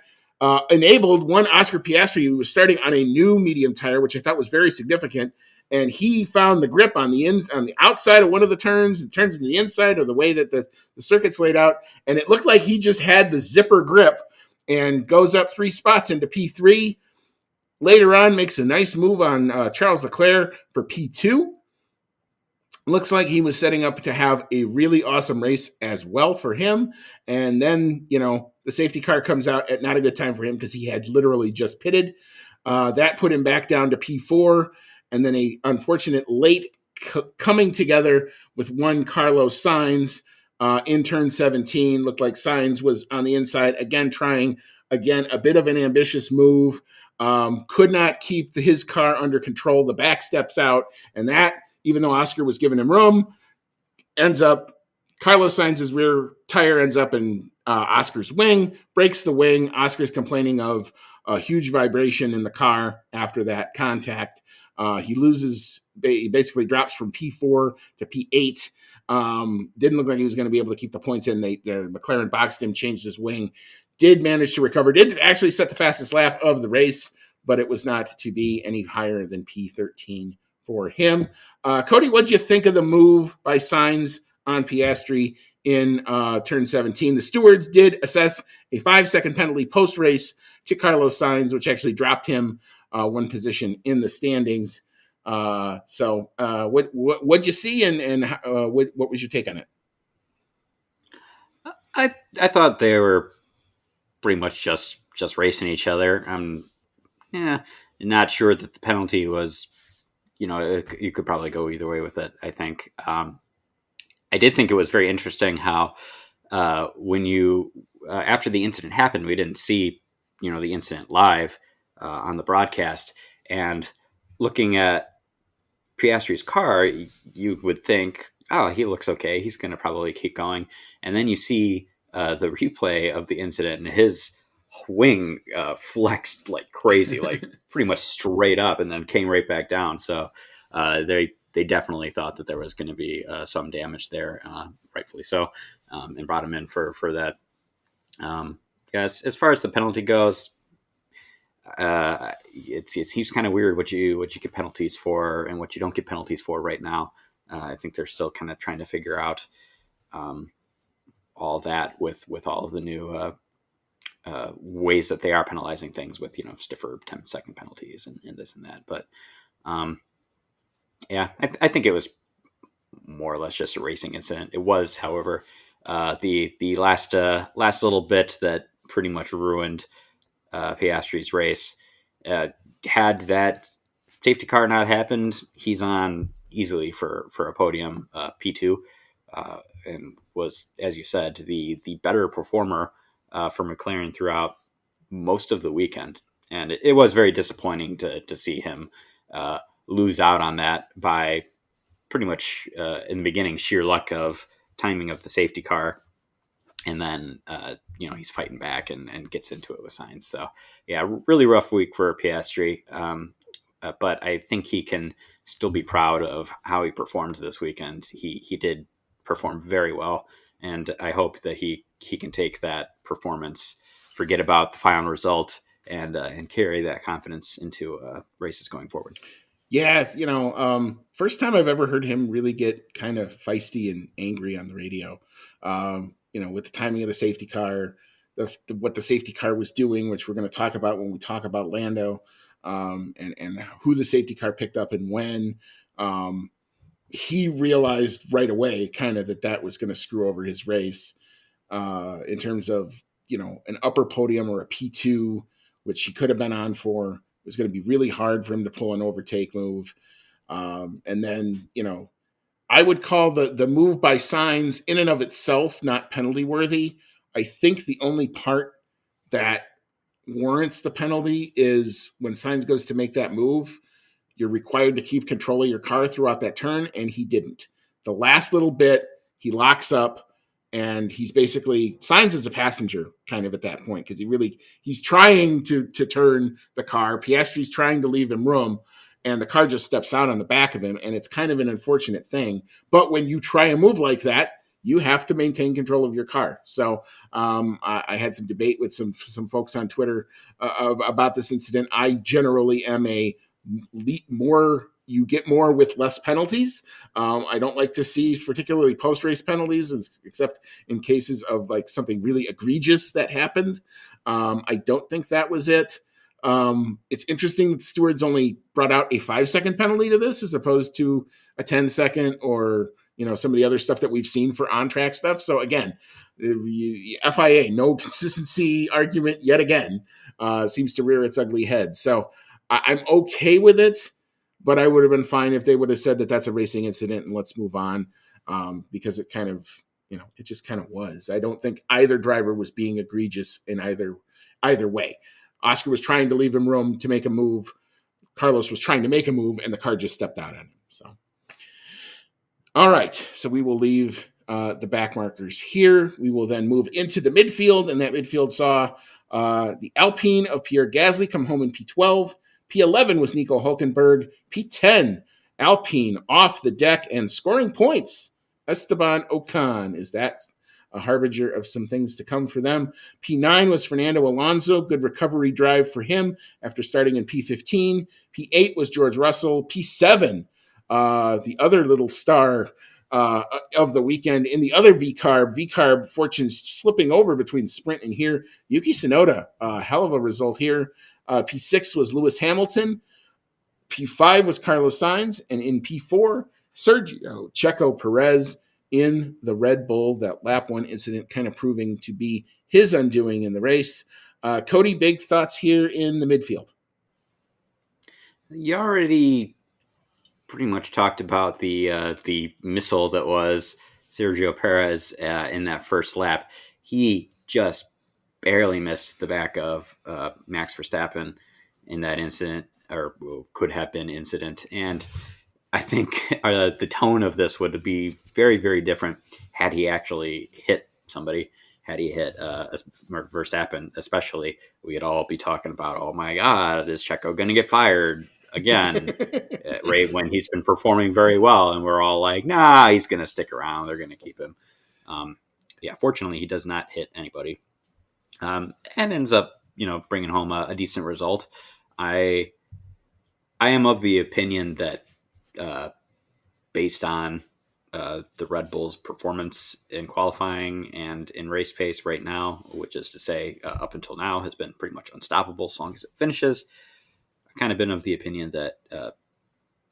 enabled one Oscar Piastri, who was starting on a new medium tire, which I thought was very significant. And he found the grip on the outside of one of the turns. It turns into the inside, or the way that the circuit's laid out. And it looked like he just had the zipper grip and goes up 3 spots into P3. Later on, makes a nice move on Charles Leclerc for P2. Looks like he was setting up to have a really awesome race as well for him. And then, the safety car comes out at not a good time for him, because he had literally just pitted. That put him back down to P4. And then a unfortunate late coming together with one Carlos Sainz in turn 17. Looked like Sainz was on the inside, again, trying a bit of an ambitious move. Could not keep his car under control. The back steps out, and that, even though Oscar was giving him room, Carlos Sainz's rear tire ends up in Oscar's wing, breaks the wing. Oscar's complaining of a huge vibration in the car after that contact. He basically drops from P4 to P8. Didn't look like he was going to be able to keep the points in. The McLaren boxed him, changed his wing, did manage to recover, did actually set the fastest lap of the race, but it was not to be any higher than P13 for him. Cody, what'd you think of the move by Sainz on Piastri in turn 17? The stewards did assess a 5-second penalty post-race to Carlos Sainz, which actually dropped him one position in the standings. So what'd you see, and what was your take on it? I thought they were pretty much just racing each other. I'm not sure that the penalty was, you could probably go either way with it. I think I did think it was very interesting how when you after the incident happened, we didn't see the incident live on the broadcast, and looking at Piastri's car, you would think, oh, he looks okay, he's going to probably keep going, and then you see the replay of the incident, and his wing flexed like crazy, like pretty much straight up, and then came right back down. So they definitely thought that there was going to be some damage there, rightfully so, and brought him in for that. As far as the penalty goes, it seems kind of weird what you get penalties for and what you don't get penalties for right now. I think they're still kind of trying to figure out all that with all of the new ways that they are penalizing things with stiffer 10-second penalties and this and that. But I think it was more or less just a racing incident. It was, however, the last little bit that pretty much ruined Piastri's race. Had that safety car not happened, he's on easily for a podium, P2, and was, as you said, the better performer for McLaren throughout most of the weekend. And it was very disappointing to see him lose out on that by pretty much in the beginning sheer luck of timing of the safety car. And then, he's fighting back and gets into it with Sainz. So, really rough week for Piastri. But I think he can still be proud of how he performed this weekend. He did perform very well. And I hope that he can take that performance, forget about the final result, and carry that confidence into races going forward. Yeah, first time I've ever heard him really get kind of feisty and angry on the radio. With the timing of the safety car, what the safety car was doing, which we're going to talk about when we talk about Lando, and who the safety car picked up and when. He realized right away kind of that was going to screw over his race in terms of, an upper podium or a P2, which he could have been on for. It was going to be really hard for him to pull an overtake move. And then, I would call the move by Sainz in and of itself not penalty worthy. I think the only part that warrants the penalty is when Sainz goes to make that move, you're required to keep control of your car throughout that turn, and he didn't. The last little bit, he locks up, and he's basically, Sainz is a passenger kind of at that point, because he's trying to turn the car. Piastri's trying to leave him room, and the car just steps out on the back of him, and it's kind of an unfortunate thing. But when you try a move like that, you have to maintain control of your car. So I had some debate with some folks on Twitter about this incident. I generally am you get more with less penalties. I don't like to see particularly post-race penalties, except in cases of like something really egregious that happened. I don't think that was it. It's interesting that the stewards only brought out a 5-second penalty to this as opposed to a 10-second or, some of the other stuff that we've seen for on-track stuff. So again, the FIA, no consistency argument yet again, seems to rear its ugly head. So I'm okay with it, but I would have been fine if they would have said that that's a racing incident and let's move on, because it kind of, it just kind of was. I don't think either driver was being egregious in either way. Oscar was trying to leave him room to make a move. Carlos was trying to make a move, and the car just stepped out on him. So, all right. So we will leave the back markers here. We will then move into the midfield, and that midfield saw the Alpine of Pierre Gasly come home in P12. P11 was Nico Hulkenberg. P10, Alpine off the deck and scoring points Esteban Ocon. Is that a harbinger of some things to come for them? P9 was Fernando Alonso. Good recovery drive for him after starting in P15. P8 was George Russell. P7, the other little star of the weekend in the other VCARB fortunes slipping over between sprint and here. Yuki Tsunoda, hell of a result here. P6 was Lewis Hamilton. P5 was Carlos Sainz. And in P4, Sergio Checo Perez in the Red Bull. That lap one incident kind of proving to be his undoing in the race. Cody, big thoughts here in the midfield. You already pretty much talked about the missile that was Sergio Perez in that first lap. He just barely missed the back of Max Verstappen in that incident, or could have been incident. And I think the tone of this would be very, very different had he actually hit somebody. Had he hit Verstappen, especially, we'd all be talking about, oh my God, is Checo going to get fired again? Right when he's been performing very well, and we're all like, nah, he's going to stick around. They're going to keep him. Fortunately, he does not hit anybody, and ends up, bringing home a decent result. I am of the opinion that, based on the Red Bull's performance in qualifying and in race pace right now, which is to say, up until now, has been pretty much unstoppable as long as it finishes. I've kind of been of the opinion that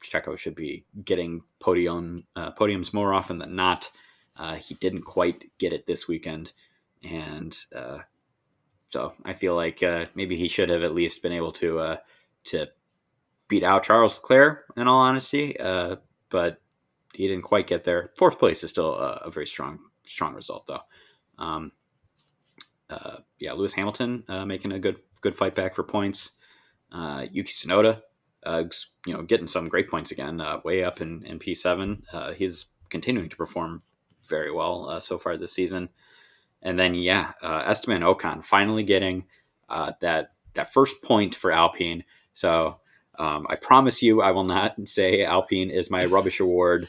Checo should be getting podiums more often than not. He didn't quite get it this weekend, and so I feel like maybe he should have at least been able to beat out Charles Leclerc, in all honesty, but he didn't quite get there. Fourth place is still a very strong result, though. Lewis Hamilton making a good fight back for points. Yuki Tsunoda, getting some great points again, way up in P7. He's continuing to perform very well so far this season. And then, Esteban Ocon finally getting that first point for Alpine. So I promise you I will not say Alpine is my rubbish award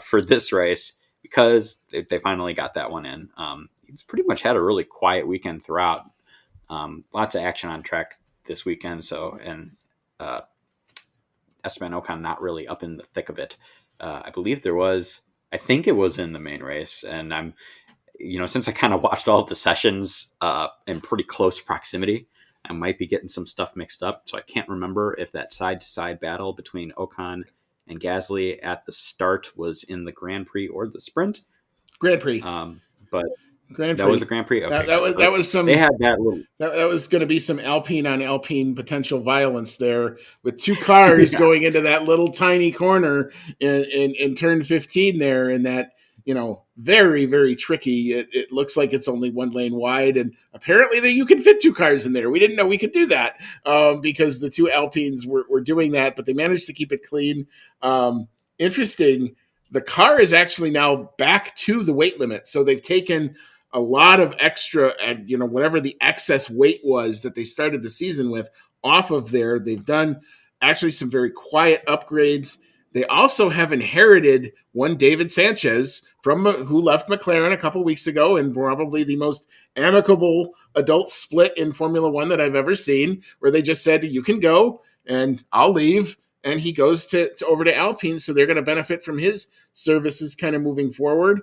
for this race, because they finally got that one in. He's pretty much had a really quiet weekend throughout. Lots of action on track this weekend. So, and Esteban Ocon not really up in the thick of it. I believe I think it was in the main race, and I'm, since I kind of watched all of the sessions in pretty close proximity, I might be getting some stuff mixed up. So I can't remember if that side-to-side battle between Ocon and Gasly at the start was in the Grand Prix or the sprint. Grand Prix. But Grand Prix. That was a Grand Prix. Okay. That was some. They had that little. That was going to be some Alpine on Alpine potential violence there, with two cars going into that little tiny corner in turn 15 there, and that, very, very tricky. It looks like it's only one lane wide, and apparently you can fit two cars in there. We didn't know we could do that because the two Alpines were doing that, but they managed to keep it clean. Interesting. The car is actually now back to the weight limit, so they've taken a lot of extra, whatever the excess weight was that they started the season with off of there. They've done actually some very quiet upgrades. They also have inherited one David Sanchez who left McLaren a couple weeks ago, and probably the most amicable adult split in Formula One that I've ever seen, where they just said, you can go and I'll leave. And he goes over to Alpine. So they're going to benefit from his services kind of moving forward.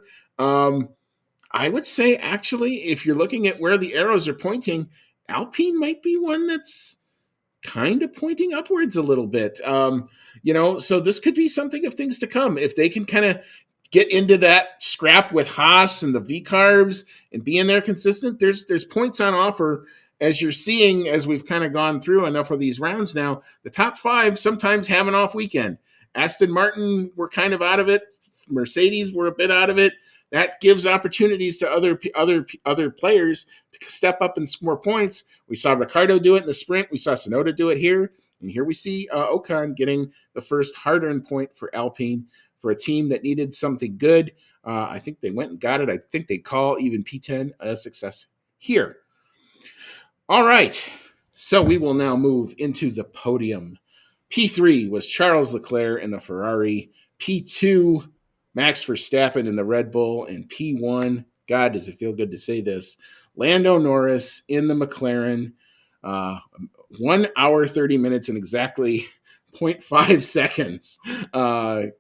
I would say, actually, if you're looking at where the arrows are pointing, Alpine might be one that's kind of pointing upwards a little bit. So this could be something of things to come. If they can kind of get into that scrap with Haas and the V-carbs and be in there consistent, there's points on offer, as you're seeing, as we've kind of gone through enough of these rounds now. The top five sometimes have an off weekend. Aston Martin were kind of out of it. Mercedes were a bit out of it. That gives opportunities to other players to step up and score points. We saw Ricciardo do it in the sprint. We saw Tsunoda do it here. And here we see Ocon getting the first hard-earned point for Alpine, for a team that needed something good. I think they went and got it. I think they call even P10 a success here. All right. So we will now move into the podium. P3 was Charles Leclerc in the Ferrari. P2 Max Verstappen in the Red Bull and P1. God, does it feel good to say this. Lando Norris in the McLaren. 1 hour, 30 minutes, and exactly 0.5 seconds.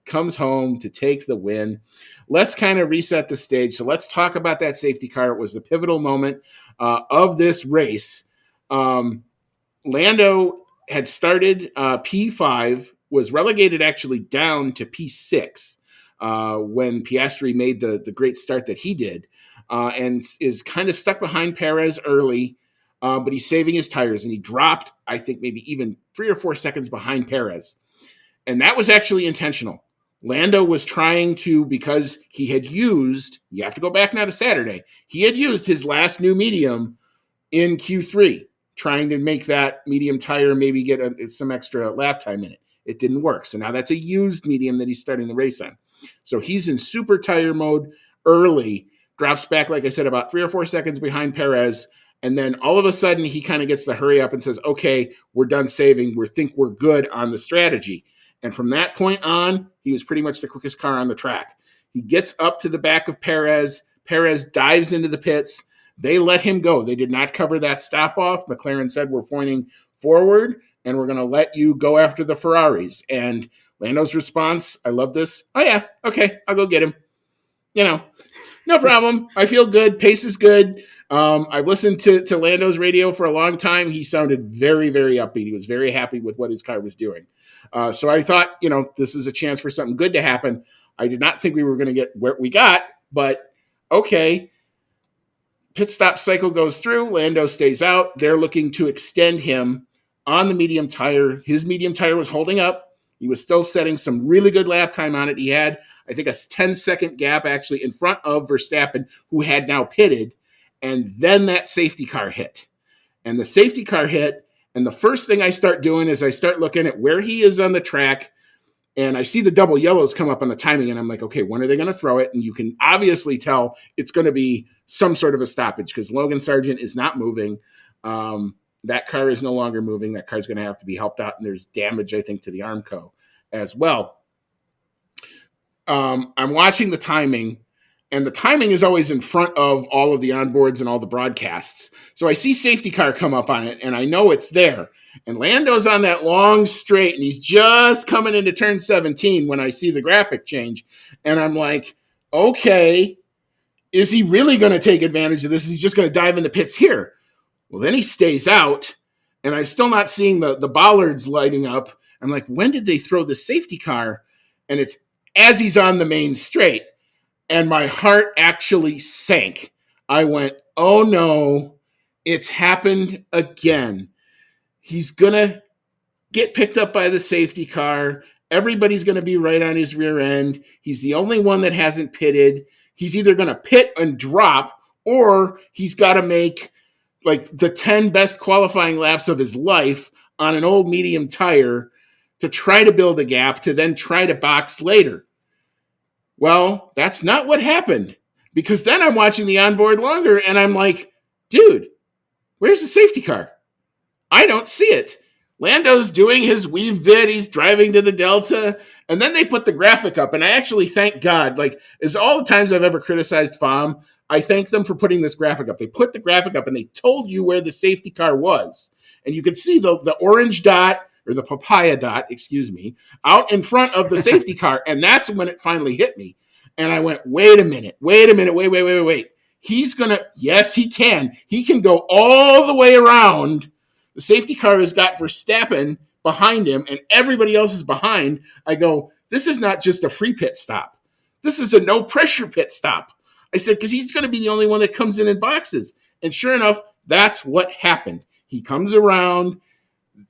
Comes home to take the win. Let's kind of reset the stage. So let's talk about that safety car. It was the pivotal moment of this race. Lando had started P5, was relegated actually down to P6 when Piastri made the great start that he did, and is kind of stuck behind Perez early, but he's saving his tires, and he dropped, I think, maybe even 3 or 4 seconds behind Perez. And that was actually intentional. Lando was trying to, because he had used, you have to go back now to Saturday, he had used his last new medium in Q3, trying to make that medium tire maybe get some extra lap time in it. It didn't work. So now that's a used medium that he's starting the race on. So he's in super tire mode early, drops back, like I said, about 3 or 4 seconds behind Perez. And then all of a sudden he kind of gets the hurry up and says, okay, we're done saving. We think we're good on the strategy. And from that point on, he was pretty much the quickest car on the track. He gets up to the back of Perez. Perez dives into the pits. They let him go. They did not cover that stop off. McLaren said, we're pointing forward and we're going to let you go after the Ferraris. And Lando's response, I love this. Oh yeah, okay, I'll go get him. No problem. I feel good. Pace is good. I've listened to Lando's radio for a long time. He sounded very, very upbeat. He was very happy with what his car was doing. So I thought, this is a chance for something good to happen. I did not think we were going to get where we got, but okay. Pit stop cycle goes through. Lando stays out. They're looking to extend him on the medium tire. His medium tire was holding up. He was still setting some really good lap time on it. He had, I think, a 10-second gap actually in front of Verstappen, who had now pitted. And then that safety car hit. And the safety car hit. And the first thing I start doing is I start looking at where he is on the track. And I see the double yellows come up on the timing. And I'm like, okay, when are they going to throw it? And you can obviously tell it's going to be some sort of a stoppage because Logan Sargent is not moving. That car is no longer moving. That car is going to have to be helped out. And there's damage, I think, to the Armco as well. I'm watching the timing. And the timing is always in front of all of the onboards and all the broadcasts. So I see safety car come up on it, and I know it's there. And Lando's on that long straight, and he's just coming into turn 17 when I see the graphic change. And I'm like, okay, is he really going to take advantage of this? Is he just going to dive in the pits here? Well, then he stays out, and I'm still not seeing the bollards lighting up. I'm like, when did they throw the safety car? And it's as he's on the main straight. And my heart actually sank. I went, oh no, it's happened again. He's going to get picked up by the safety car. Everybody's going to be right on his rear end. He's the only one that hasn't pitted. He's either going to pit and drop, or he's got to make like the 10 best qualifying laps of his life on an old medium tire to try to build a gap to then try to box later. Well, that's not what happened, because then I'm watching the onboard longer and I'm like, dude, where's the safety car? I don't see it. Lando's doing his weave bit. He's driving to the Delta. And then they put the graphic up. And I actually thank God, like, as all the times I've ever criticized FOM, I thank them for putting this graphic up. They put the graphic up and they told you where the safety car was. And you could see the orange dot, or the papaya dot, out in front of the safety car. And that's when it finally hit me. And I went, wait a minute. He's going to, yes, he can. He can go all the way around. The safety car has got Verstappen behind him and everybody else is behind. I go, this is not just a free pit stop. This is a no pressure pit stop. I said, because he's going to be the only one that comes in boxes. And sure enough, that's what happened. He comes around.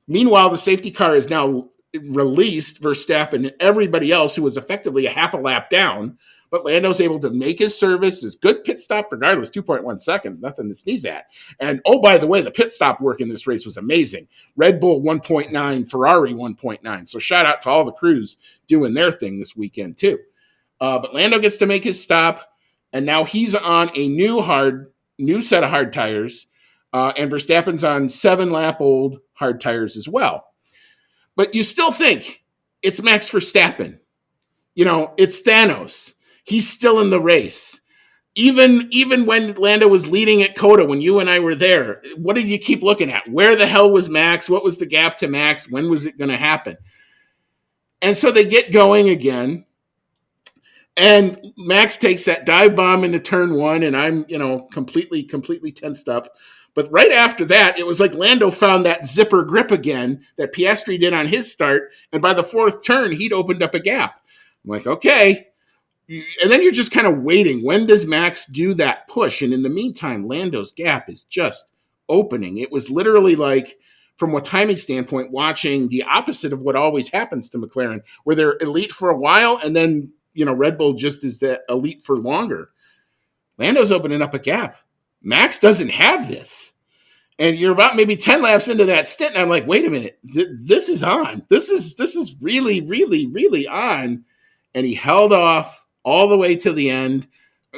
Meanwhile, the safety car is now released Verstappen and everybody else who was effectively a half a lap down. But Lando's able to make his service, his good pit stop, regardless, 2.1 seconds, nothing to sneeze at. And, oh, by the way, the pit stop work in this race was amazing. Red Bull 1.9, Ferrari 1.9. So shout out to all the crews doing their thing this weekend, too. But Lando gets to make his stop, and now he's on a new set of hard tires, and Verstappen's on 7-lap-old hard tires as well. But you still think it's Max Verstappen. It's Thanos. He's still in the race. Even when Lando was leading at Coda, when you and I were there, what did you keep looking at? Where the hell was Max? What was the gap to Max? When was it going to happen? And so they get going again. And Max takes that dive bomb into turn one, and I'm, completely tensed up. But right after that, it was like Lando found that zipper grip again that Piastri did on his start. And by the fourth turn, he'd opened up a gap. I'm like, okay. And then you're just kind of waiting. When does Max do that push? And in the meantime, Lando's gap is just opening. It was literally like, from a timing standpoint, watching the opposite of what always happens to McLaren, where they're elite for a while and then, Red Bull just is that elite for longer. Lando's opening up a gap. Max doesn't have this. And you're about maybe 10 laps into that stint, and I'm like, wait a minute, this is on. This is really, really, really on. And he held off all the way to the end.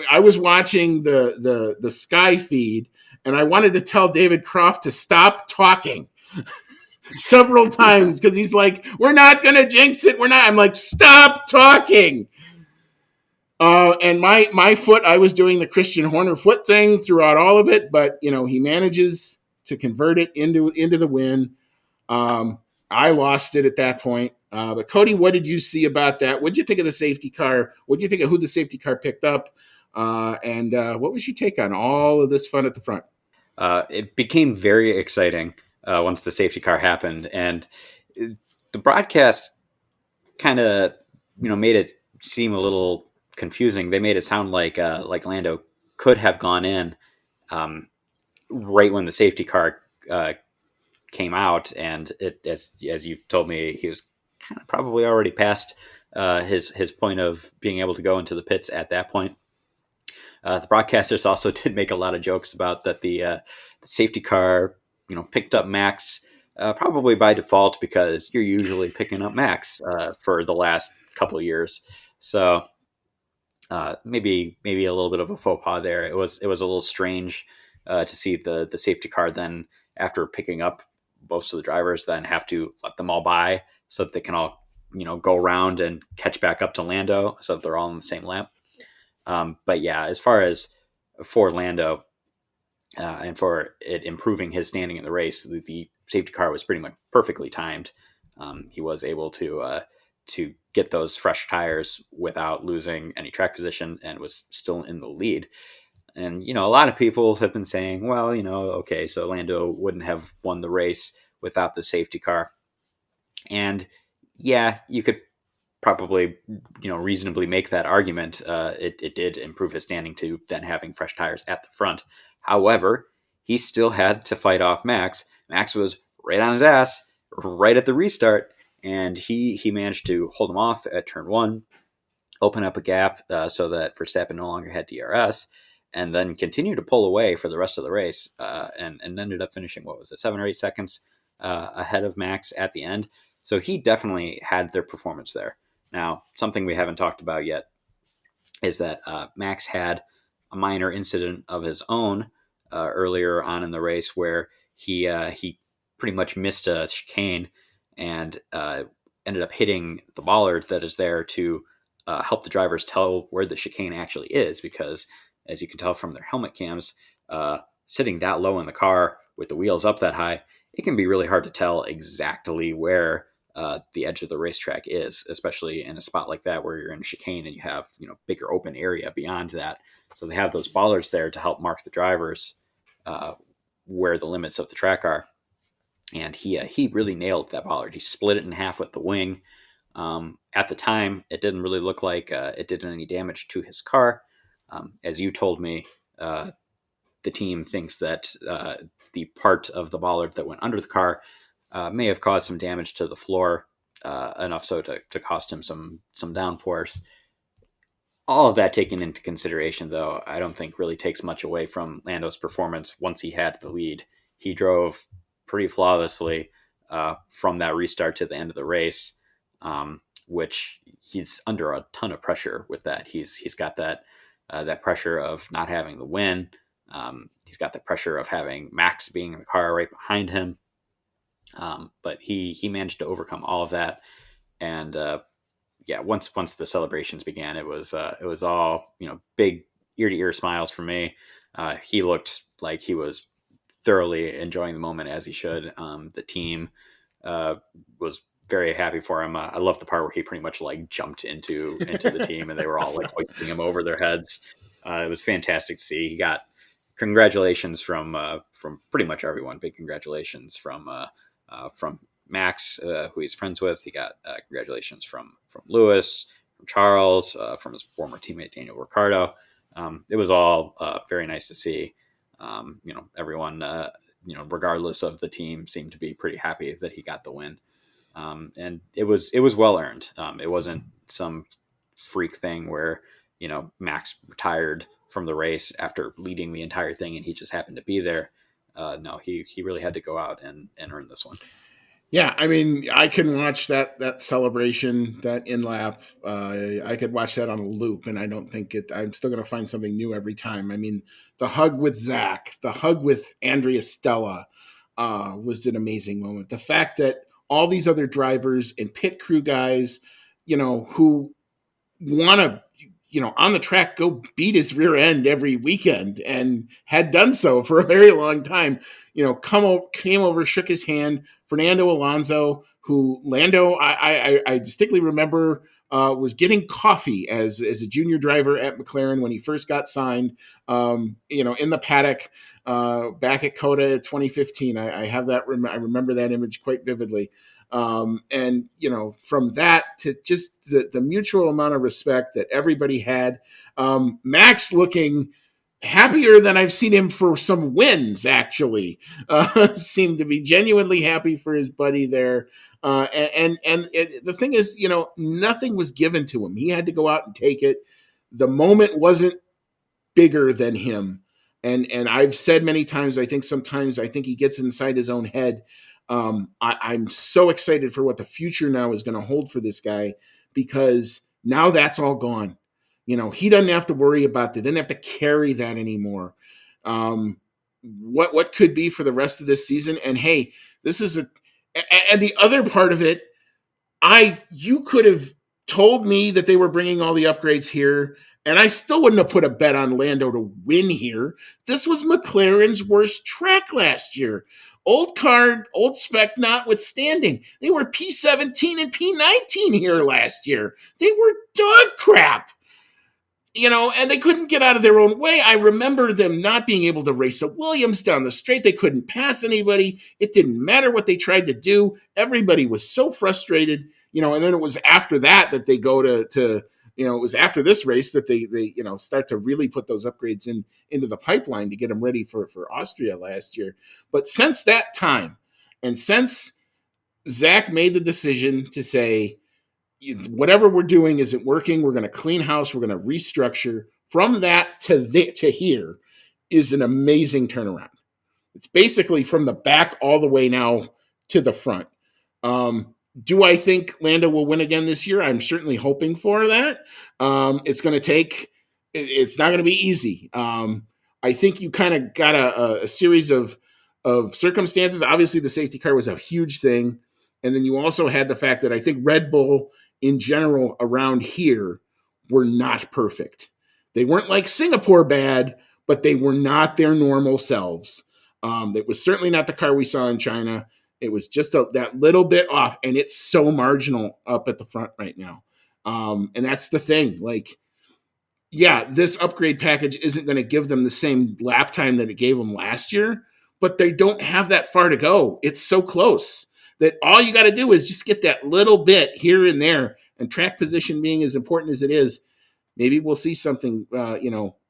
I was watching the Sky feed, and I wanted to tell David Croft to stop talking several times because he's like, we're not going to jinx it. We're not. I'm like, stop talking. And my foot, I was doing the Christian Horner foot thing throughout all of it, but he manages to convert it into the win. I lost it at that point. But Cody, what did you see about that? What did you think of the safety car? What did you think of who the safety car picked up? And what was your take on all of this fun at the front? It became very exciting once the safety car happened, and the broadcast kind of made it seem a little confusing. They made it sound like Lando could have gone in right when the safety car came out, and it as you told me, he was kind of probably already past his point of being able to go into the pits at that point. The broadcasters also did make a lot of jokes about that the safety car, picked up Max probably by default because you're usually picking up Max for the last couple of years. So maybe a little bit of a faux pas there. It was a little strange to see the safety car then, after picking up most of the drivers, then have to let them all by so that they can all go around and catch back up to Lando so that they're all in the same lap. But yeah, as far as for Lando and for it improving his standing in the race, the safety car was pretty much perfectly timed. He was able to get those fresh tires without losing any track position and was still in the lead. And, a lot of people have been saying, well, okay, so Lando wouldn't have won the race without the safety car. And yeah, you could probably, reasonably make that argument. It did improve his standing to then having fresh tires at the front. However, he still had to fight off Max. Max was right on his ass right at the restart, and he managed to hold him off at turn one, open up a gap so that Verstappen no longer had DRS, and then continue to pull away for the rest of the race, and ended up finishing, 7 or 8 seconds ahead of Max at the end. So he definitely had their performance there. Now, something we haven't talked about yet is that Max had a minor incident of his own earlier on in the race where he pretty much missed a chicane and ended up hitting the bollard that is there to help the drivers tell where the chicane actually is, because as you can tell from their helmet cams, sitting that low in the car with the wheels up that high, it can be really hard to tell exactly where the edge of the racetrack is, especially in a spot like that where you're in a chicane and you have bigger open area beyond that. So they have those bollards there to help mark the drivers where the limits of the track are. And he really nailed that bollard. He split it in half with the wing. At the time, it didn't really look like it did any damage to his car. As you told me, the team thinks that the part of the bollard that went under the car may have caused some damage to the floor, enough so to cost him some downforce. All of that taken into consideration, though, I don't think really takes much away from Lando's performance once he had the lead. He drove pretty flawlessly from that restart to the end of the race, which he's under a ton of pressure with that. He's got that pressure of not having the win. He's got the pressure of having Max being in the car right behind him. But he managed to overcome all of that and yeah, once the celebrations began, it was all, big ear to ear smiles for me. He looked like he was thoroughly enjoying the moment, as he should. The team was very happy for him. I love the part where he pretty much like jumped into the team, and they were all like hoisting him over their heads. It was fantastic to see. He got congratulations from pretty much everyone. Big congratulations from Max, who he's friends with. He got congratulations from Lewis, from Charles, from his former teammate Daniel Ricciardo. It was all very nice to see. Everyone, regardless of the team, seemed to be pretty happy that he got the win. And it was well earned. It wasn't some freak thing where Max retired from the race after leading the entire thing and he just happened to be there. No, he really had to go out and earn this one. Yeah, I mean, I can watch that celebration, that in lap. I could watch that on a loop, and I don't think I'm still going to find something new every time. I mean, the hug with Zach, the hug with Andrea Stella was an amazing moment. The fact that all these other drivers and pit crew guys, who want to, on the track, go beat his rear end every weekend and had done so for a very long time, came over, shook his hand. Fernando Alonso, who Lando, I distinctly remember was getting coffee as a junior driver at McLaren when he first got signed, in the paddock back at COTA 2015. I have that. I remember that image quite vividly. And from that to just the mutual amount of respect that everybody had, Max looking happier than I've seen him for some wins, actually. Seemed to be genuinely happy for his buddy there. The thing is, nothing was given to him. He had to go out and take it. The moment wasn't bigger than him. And I've said many times, I think he gets inside his own head. I'm so excited for what the future now is going to hold for this guy, because now that's all gone. He doesn't have to worry about that. Didn't have to carry that anymore. What could be for the rest of this season? And hey, this is and the other part of it, you could have told me that they were bringing all the upgrades here, and I still wouldn't have put a bet on Lando to win here. This was McLaren's worst track last year. Old card, old spec notwithstanding. They were P17 and P19 here last year. They were dog crap. And they couldn't get out of their own way. I remember them not being able to race a Williams down the straight. They couldn't pass anybody. It didn't matter what they tried to do. Everybody was so frustrated, and then it was after that they go to it was after this race that they start to really put those upgrades into the pipeline to get them ready for Austria last year. But since that time, and since Zach made the decision to say, whatever we're doing isn't working, we're going to clean house, we're going to restructure, from that to here is an amazing turnaround. It's basically from the back all the way now to the front. Do I think Lando will win again this year? I'm certainly hoping for that. It's not going to be easy. I think you kind of got a series of circumstances. Obviously, the safety car was a huge thing. And then you also had the fact that I think Red Bull in general around here were not perfect. They weren't like Singapore bad, but they were not their normal selves. It was certainly not the car we saw in China. It was just that little bit off, and it's so marginal up at the front right now. And that's the thing. Like, yeah, this upgrade package isn't going to give them the same lap time that it gave them last year, but they don't have that far to go. It's so close that all you got to do is just get that little bit here and there, and track position being as important as it is, maybe we'll see something,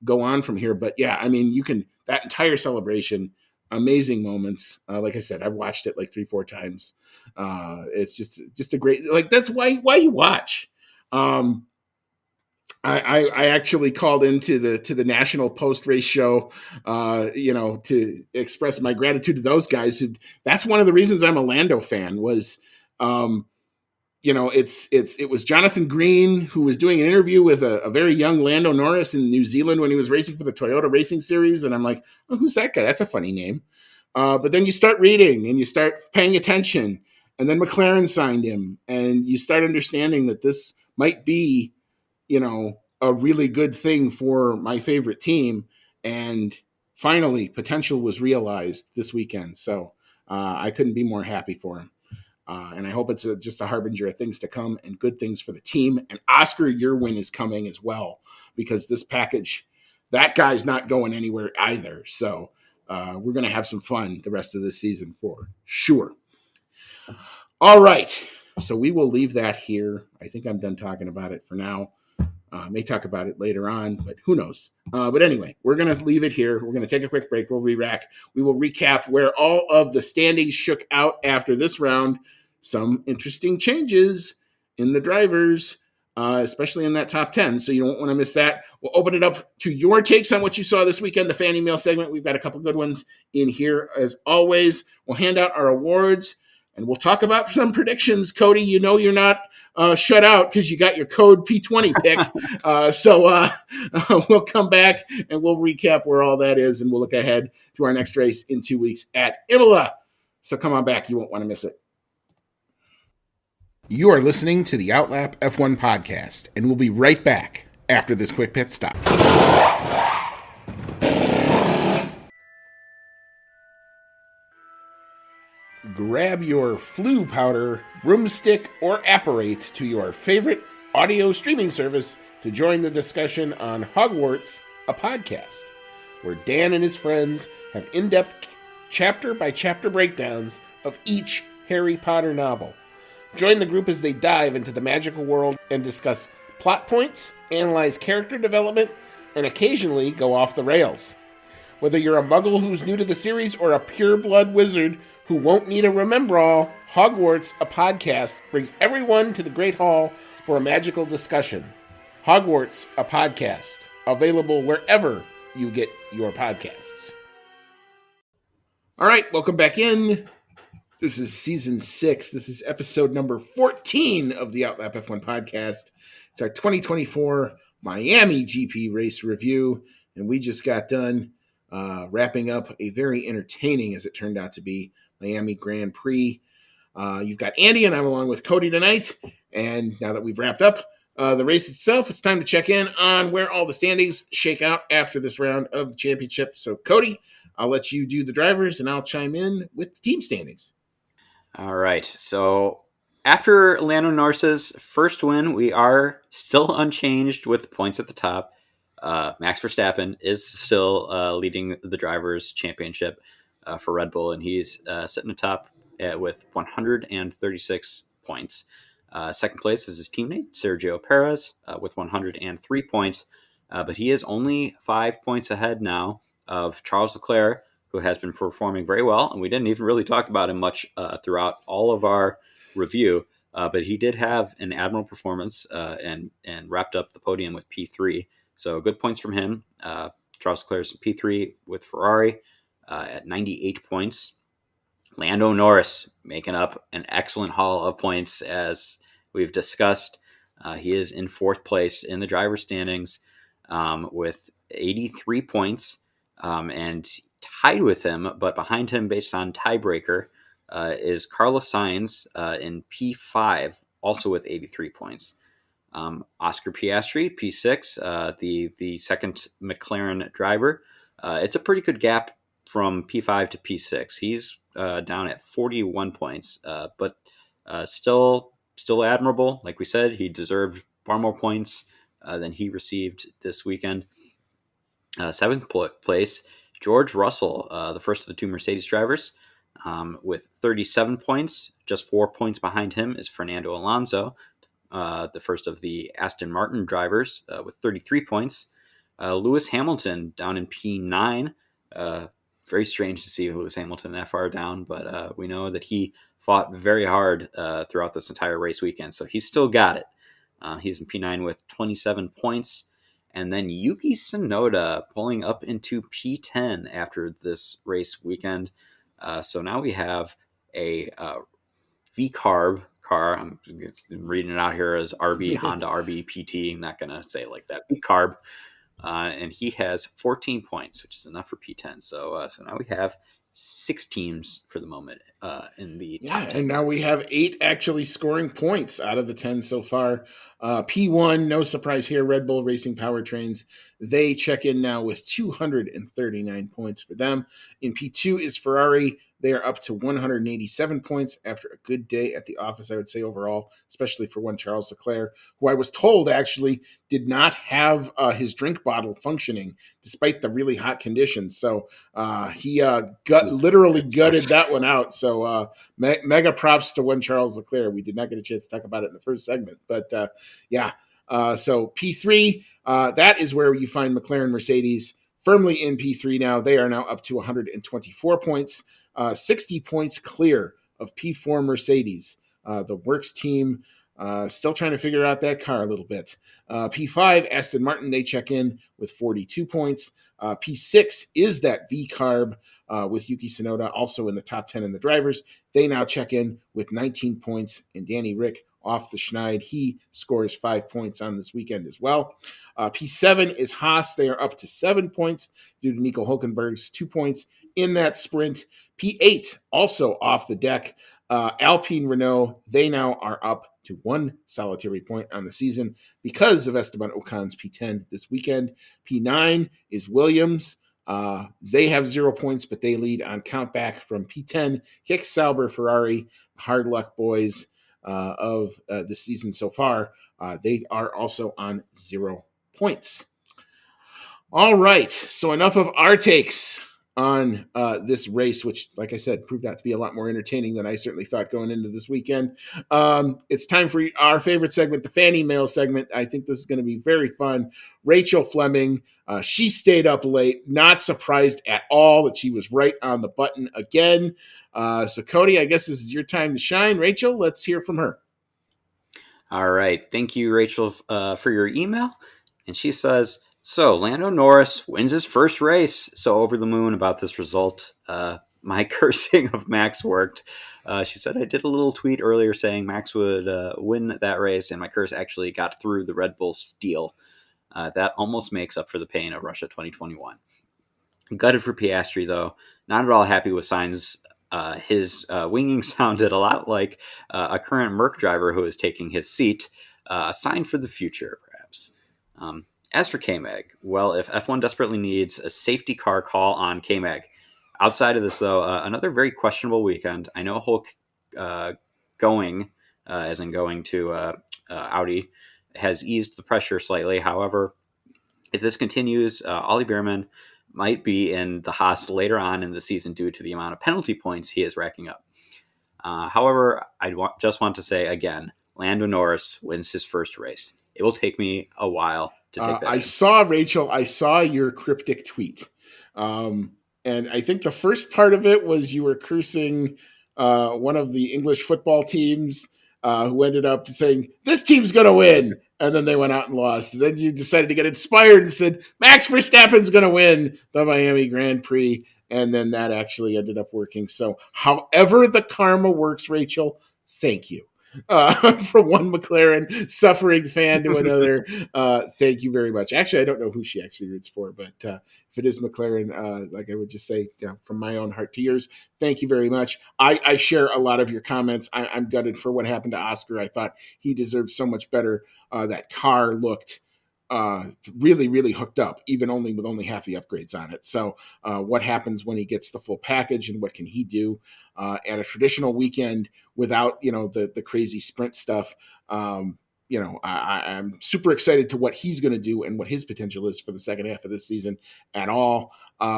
go on from here. But yeah, I mean, that entire celebration, amazing moments. Like I said, I've watched it like 3-4 times. It's just a great, that's why you watch. I actually called into the National Post race show, to express my gratitude to those guys. That's one of the reasons I'm a Lando fan was, it was Jonathan Green who was doing an interview with a very young Lando Norris in New Zealand when he was racing for the Toyota Racing Series. And I'm like, oh, who's that guy? That's a funny name. But then you start reading and you start paying attention, and then McLaren signed him, and you start understanding that this might be, a really good thing for my favorite team. And finally, potential was realized this weekend. So I couldn't be more happy for him. And I hope it's just a harbinger of things to come and good things for the team. And Oscar, your win is coming as well, because this package, that guy's not going anywhere either. So we're going to have some fun the rest of this season for sure. All right. So we will leave that here. I think I'm done talking about it for now. May talk about it later on, but who knows? But anyway, we're going to leave it here. We're going to take a quick break. We'll re-rack. We will recap where all of the standings shook out after this round. Some interesting changes in the drivers, especially in that top 10. So you don't want to miss that. We'll open it up to your takes on what you saw this weekend, the fan email segment. We've got a couple good ones in here as always. We'll hand out our awards and we'll talk about some predictions. Cody, you're not shut out because you got your code P20 pick. So we'll come back and we'll recap where all that is, and we'll look ahead to our next race in 2 weeks at Imola. So come on back. You won't want to miss it. You are listening to the Outlap F1 podcast, and we'll be right back after this quick pit stop. Grab your flu powder, broomstick, or apparate to your favorite audio streaming service to join the discussion on Hogwarts, a podcast, where Dan and his friends have in-depth chapter-by-chapter breakdowns of each Harry Potter novel. Join the group as they dive into the magical world and discuss plot points, analyze character development, and occasionally go off the rails. Whether you're a muggle who's new to the series or a pure-blood wizard who won't need a remember-all, Hogwarts, a podcast, brings everyone to the Great Hall for a magical discussion. Hogwarts, a podcast, available wherever you get your podcasts. All right, welcome back in. This is season 6. This is episode number 14 of the Outlap F1 podcast. It's our 2024 Miami GP race review, and we just got done wrapping up a very entertaining, as it turned out to be, Miami Grand Prix. You've got Andy and I'm along with Cody tonight. And now that we've wrapped up the race itself, it's time to check in on where all the standings shake out after this round of the championship. So Cody, I'll let you do the drivers and I'll chime in with the team standings. All right. So after Lando Norris's first win, we are still unchanged with points at the top. Max Verstappen is still leading the Drivers' Championship for Red Bull, and he's sitting atop with 136 points. Second place is his teammate, Sergio Perez, with 103 points, but he is only 5 points ahead now of Charles Leclerc, who has been performing very well, and we didn't even really talk about him much throughout all of our review, but he did have an admirable performance and wrapped up the podium with P3. So good points from him. Charles Leclerc's P3 with Ferrari at 98 points. Lando Norris making up an excellent haul of points, as we've discussed. He is in 4th place in the driver standings with 83 points, and tied with him, but behind him based on tiebreaker, is Carlos Sainz in P5, also with 83 points. Oscar Piastri, P6, the second McLaren driver. It's a pretty good gap from P5 to P6. He's down at 41 points, but still admirable. Like we said, he deserved far more points than he received this weekend. 7th place, George Russell, the first of the 2 Mercedes drivers, with 37 points. Just 4 points behind him is Fernando Alonso, the first of the Aston Martin drivers, with 33 points. Lewis Hamilton down in P9. Very strange to see Lewis Hamilton that far down, but we know that he fought very hard throughout this entire race weekend, so he's still got it. He's in P9 with 27 points. And then Yuki Tsunoda pulling up into P10 after this race weekend. So now we have a V-carb car. I'm reading it out here as RB Honda RB PT. I'm not going to say it like that. V-carb. And he has 14 points, which is enough for P10. So now we have 6 teams for the moment in the top Yeah, 10. and now we have 8 actually scoring points out of the 10 so far. P1, no surprise here, Red Bull Racing Powertrains. They check in now with 239 points for them. In P2 is Ferrari. They are up to 187 points after a good day at the office, I would say, overall, especially for one Charles Leclerc, who I was told actually did not have his drink bottle functioning despite the really hot conditions. So he literally gutted that one out. So mega props to one Charles Leclerc. We did not get a chance to talk about it in the first segment, but so P3, that is where you find McLaren, Mercedes firmly in P3 now. They are now up to 124 points, 60 points clear of P4 Mercedes. The works team still trying to figure out that car a little bit. P5, Aston Martin, they check in with 42 points. P6 is that V-Carb with Yuki Tsunoda, also in the top 10 in the drivers. They now check in with 19 points, and Danny Rick off the schneid. He scores 5 points on this weekend as well. P7 is Haas. They are up to 7 points due to Nico Hulkenberg's 2 points in that sprint. P8 also off the deck. Alpine Renault, they now are up to 1 solitary point on the season because of Esteban Ocon's P10 this weekend. P9 is Williams. They have 0 points, but they lead on countback from P10. Kick Sauber, Ferrari, hard luck boys of the season so far. They are also on 0 points. All right, so enough of our takes on this race, which, like I said, proved out to be a lot more entertaining than I certainly thought going into this weekend. It's time for our favorite segment, the fan email segment. I think this is going to be very fun. Rachel Fleming, she stayed up late, not surprised at all that she was right on the button again. So, Cody, I guess this is your time to shine. Rachel, let's hear from her. All right. Thank you, Rachel, for your email. And she says, so Lando Norris wins his first race. So over the moon about this result. My cursing of Max worked. She said, I did a little tweet earlier saying Max would win that race, and my curse actually got through the Red Bull steel. That almost makes up for the pain of Russia 2021. Gutted for Piastri, though. Not at all happy with Sainz. His winging sounded a lot like a current Merc driver who is taking his seat. A sign for the future, perhaps. As for K-Mag, well, if F1 desperately needs a safety car, call on K-Mag. Outside of this, though, another very questionable weekend. I know Hulk going to Audi, has eased the pressure slightly. However, if this continues, Ollie Behrman might be in the Haas later on in the season due to the amount of penalty points he is racking up. However, I just want to say again, Lando Norris wins his first race. It will take me a while to take that. I saw your cryptic tweet. And I think the first part of it was you were cursing one of the English football teams who ended up saying, this team's going to win. And then they went out and lost. And then you decided to get inspired and said, Max Verstappen's going to win the Miami Grand Prix. And then that actually ended up working. So however the karma works, Rachel, thank you. From one McLaren suffering fan to another. Thank you very much. Actually, I don't know who she actually roots for, but if it is McLaren, like I would just say, from my own heart to yours, thank you very much. I share a lot of your comments. I'm gutted for what happened to Oscar. I thought he deserved so much better. That car looked really, really hooked up, even with only half the upgrades on it. So what happens when he gets the full package, and what can he do at a traditional weekend without, the crazy sprint stuff? I'm super excited to what he's going to do and what his potential is for the second half of this season at all.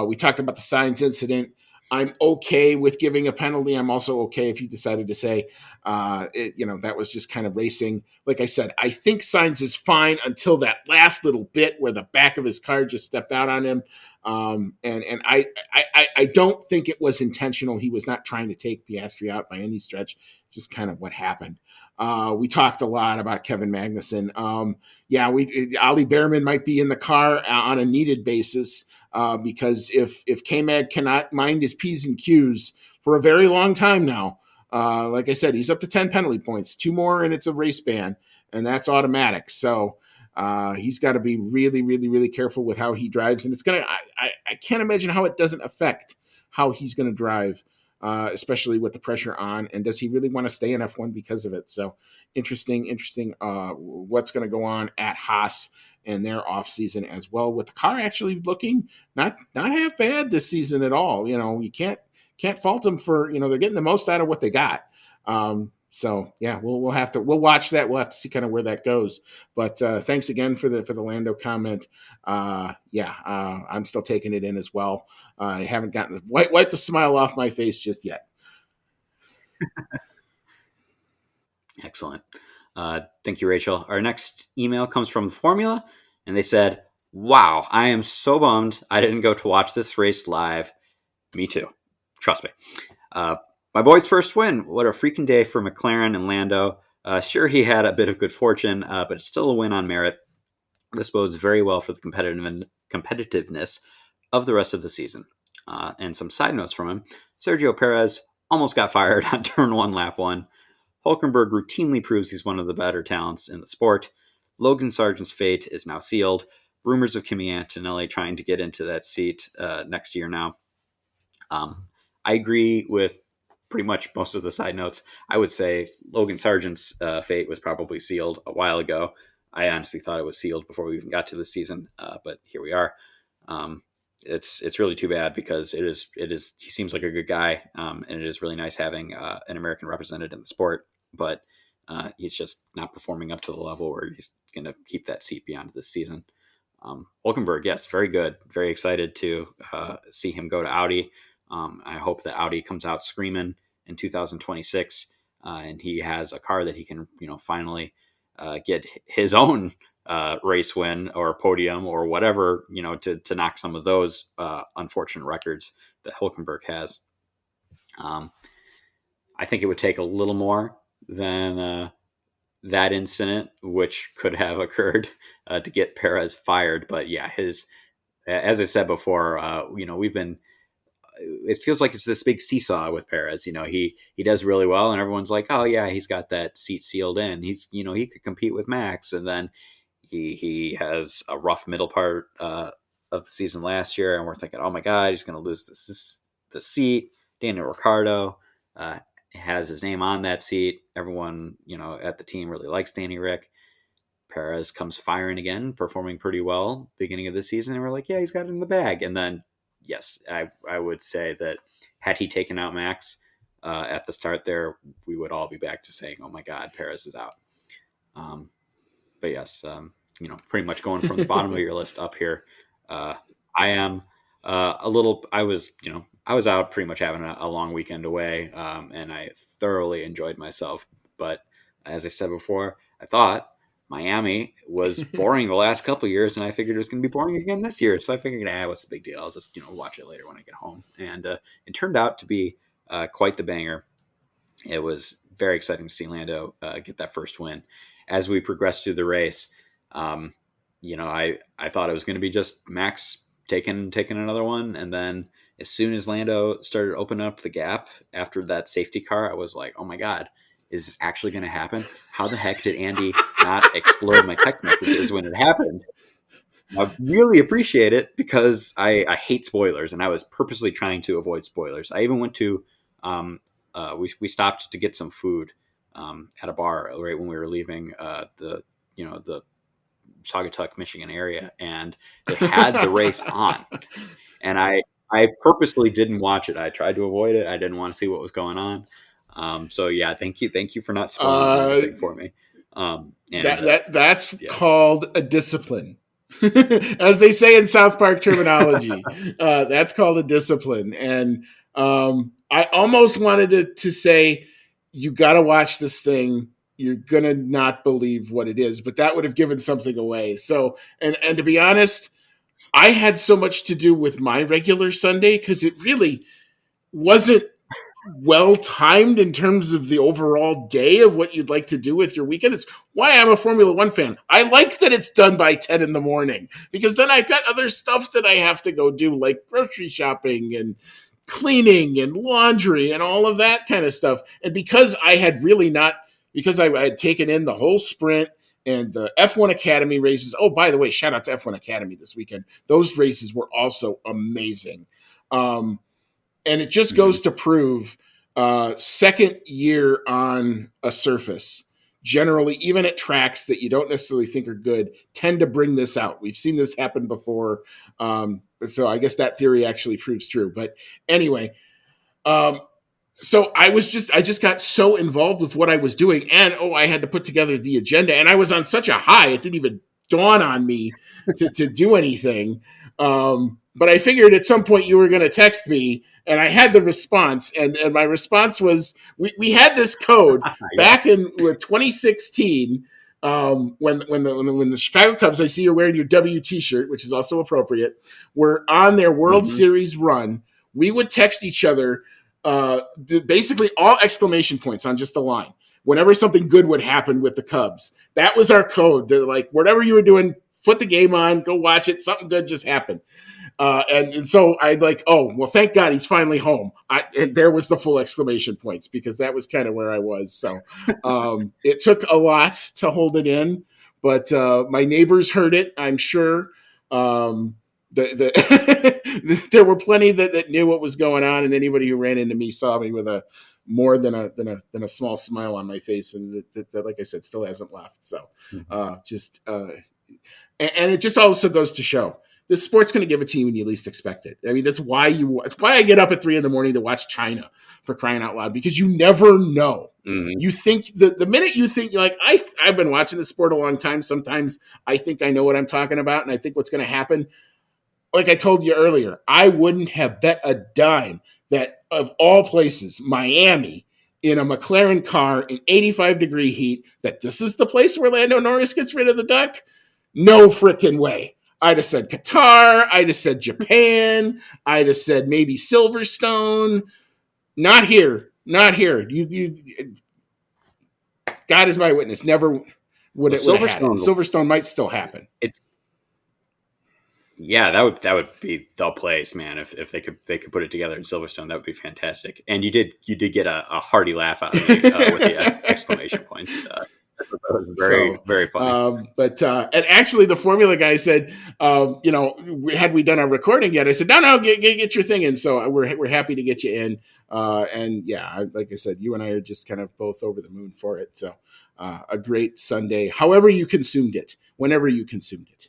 We talked about the Sainz incident. I'm okay with giving a penalty. I'm also okay if you decided to say, that was just kind of racing. Like I said, I think Sainz is fine until that last little bit where the back of his car just stepped out on him. And I don't think it was intentional. He was not trying to take Piastri out by any stretch. Just kind of what happened. We talked a lot about Kevin Magnussen. Ollie Behrman might be in the car on a needed basis. Because if K-Mag cannot mind his P's and Q's for a very long time now, like I said, he's up to 10 penalty points, 2 more and it's a race ban, and that's automatic. So he's got to be really, really, really careful with how he drives. And it's I can't imagine how it doesn't affect how he's going to drive, especially with the pressure on, and does he really want to stay in F1 because of it? So interesting, what's going to go on at Haas and their off season as well, with the car actually looking not half bad this season at all. You can't fault them for, they're getting the most out of what they got. So yeah, we'll watch that. We'll have to see kind of where that goes. But thanks again for the Lando comment. I'm still taking it in as well. I haven't gotten wipe the smile off my face just yet. Excellent. Thank you, Rachel. Our next email comes from Formula, and they said, "Wow, I am so bummed I didn't go to watch this race live." Me too. Trust me. My boy's first win. What a freaking day for McLaren and Lando. Sure, he had a bit of good fortune, but it's still a win on merit. This bodes very well for the competitiveness of the rest of the season. And some side notes from him. Sergio Perez almost got fired on turn 1, lap 1. Hulkenberg routinely proves he's one of the better talents in the sport. Logan Sargent's fate is now sealed. Rumors of Kimi Antonelli trying to get into that seat next year now. I agree with pretty much most of the side notes. I would say Logan Sargent's fate was probably sealed a while ago. I honestly thought it was sealed before we even got to the season, but here we are. It's really too bad because it is he seems like a good guy, and it is really nice having an American represented in the sport, but he's just not performing up to the level where he's going to keep that seat beyond this season. Hulkenberg, yes, very good. Very excited to see him go to Audi. I hope that Audi comes out screaming in 2026, and he has a car that he can, finally get his own race win or podium or whatever, to knock some of those unfortunate records that Hulkenberg has. I think it would take a little more than that incident, which could have occurred to get Perez fired. But yeah, as I said before, it feels like it's this big seesaw with Perez. He does really well, and everyone's like, "Oh yeah, he's got that seat sealed in. He could compete with Max." And then he has a rough middle part of the season last year, and we're thinking, "Oh my God, he's going to lose the seat." Daniel Ricciardo has his name on that seat. Everyone at the team really likes Danny Rick. Perez comes firing again, performing pretty well beginning of the season, and we're like, "Yeah, he's got it in the bag." And then yes, I would say that had he taken out Max at the start there, we would all be back to saying, "Oh my God, Perez is out." But yes, pretty much going from the bottom of your list up here. I am I was out pretty much having a long weekend away, and I thoroughly enjoyed myself. But as I said before, I thought Miami was boring the last couple of years, and I figured it was going to be boring again this year. So I figured, what's the big deal? I'll just watch it later when I get home. And it turned out to be quite the banger. It was very exciting to see Lando get that first win. As we progressed through the race, I thought it was going to be just Max taking another one, and then as soon as Lando started opening up the gap after that safety car, I was like, "Oh my God, is this actually going to happen? How the heck did Andy not explode my text messages when it happened?" I really appreciate it because I hate spoilers, and I was purposely trying to avoid spoilers. I even went to we stopped to get some food at a bar right when we were leaving the Saugatuck, Michigan area, and they had the race on, and I purposely didn't watch it. I tried to avoid it. I didn't want to see what was going on. So yeah, thank you for not spoiling everything for me. That's called a discipline, as they say in South Park terminology. That's called a discipline, and I almost wanted to say, "You got to watch this thing. You're gonna not believe what it is," but that would have given something away. So, and to be honest, I had so much to do with my regular Sunday because it really wasn't well timed in terms of the overall day of what you'd like to do with your weekend. It's why I'm a Formula One fan. I like that it's done by 10 in the morning because then I've got other stuff that I have to go do, like grocery shopping and cleaning and laundry and all of that kind of stuff. And because I had taken in the whole sprint and the F1 Academy races. Oh, by the way, shout out to F1 Academy this weekend. Those races were also amazing. And it just goes to prove second year on a surface, generally, even at tracks that you don't necessarily think are good, tend to bring this out. We've seen this happen before. So I guess that theory actually proves true. But anyway, so I just got so involved with what I was doing, and I had to put together the agenda, and I was on such a high, it didn't even dawn on me to do anything. But I figured at some point you were going to text me, and I had the response, and my response was, we had this code back in 2016. When the Chicago Cubs, I see you're wearing your W T-shirt, which is also appropriate, were on their World Series run. We would text each other basically all exclamation points on just a line. Whenever something good would happen with the Cubs, that was our code. They're like, whatever you were doing, put the game on, go watch it. Something good just happened. And so I'd like, well, thank God he's finally home. And there was the full exclamation points, because that was kind of where I was. So it took a lot to hold it in, but my neighbors heard it, I'm sure. There were plenty that knew what was going on, and anybody who ran into me saw me with a more than a small smile on my face, and that like I said, still hasn't left. So and it just also goes to show this sport's going to give it to you when you least expect it. I mean, that's why I get up at 3 a.m. to watch China, for crying out loud, because you never know. You think the minute you think, you're like, I've been watching this sport a long time. Sometimes I think I know what I'm talking about, and I think what's going to happen. Like I told you earlier, I wouldn't have bet a dime that, of all places, Miami, in a McLaren car in 85-degree heat, that this is the place where Lando Norris gets rid of the duck. No freaking way. I'd have said Qatar. I'd have said Japan. I'd have said maybe Silverstone. Not here. Not here. God is my witness. Never would it have had it. Silverstone might still happen. Yeah, that would be the place, man. If they could put it together in Silverstone, that would be fantastic. And you did get a hearty laugh out of me with the exclamation points. That was very funny. And actually, the formula guy said, had we done our recording yet? I said, no, get your thing in. So we're happy to get you in. And yeah, like I said, you and I are just kind of both over the moon for it. So a great Sunday, however you consumed it, whenever you consumed it.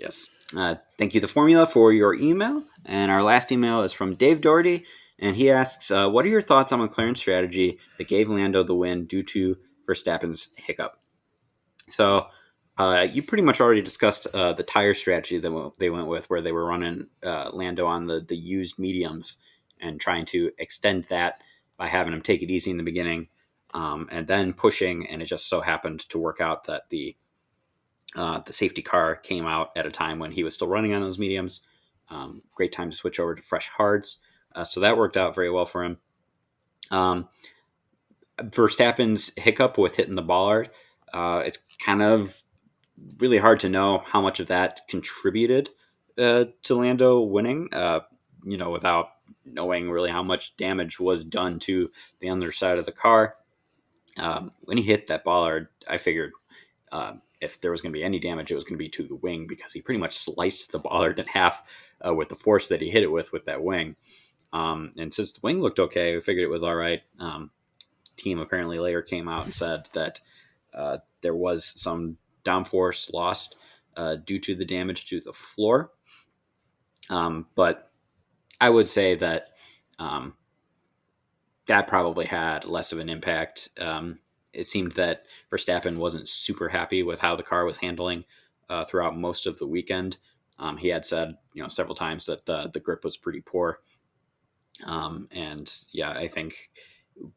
Yes. Thank you, The Formula, for your email. And our last email is from Dave Doherty. And he asks, what are your thoughts on McLaren's strategy that gave Lando the win due to Verstappen's hiccup? So you pretty much already discussed the tire strategy that they went with, where they were running Lando on the used mediums and trying to extend that by having him take it easy in the beginning and then pushing. And it just so happened to work out that the safety car came out at a time when he was still running on those mediums. Great time to switch over to fresh hards. So that worked out very well for him. Verstappen's hiccup with hitting the bollard, it's kind of really hard to know how much of that contributed to Lando winning, without knowing really how much damage was done to the underside of the car. When he hit that bollard, I figured if there was going to be any damage, it was going to be to the wing, because he pretty much sliced the bollard in half with the force that he hit it with that wing. And since the wing looked okay, I figured it was all right. Team apparently later came out and said that there was some downforce lost due to the damage to the floor. But I would say that that probably had less of an impact. It seemed that Verstappen wasn't super happy with how the car was handling throughout most of the weekend. He had said, several times that the grip was pretty poor. And yeah, I think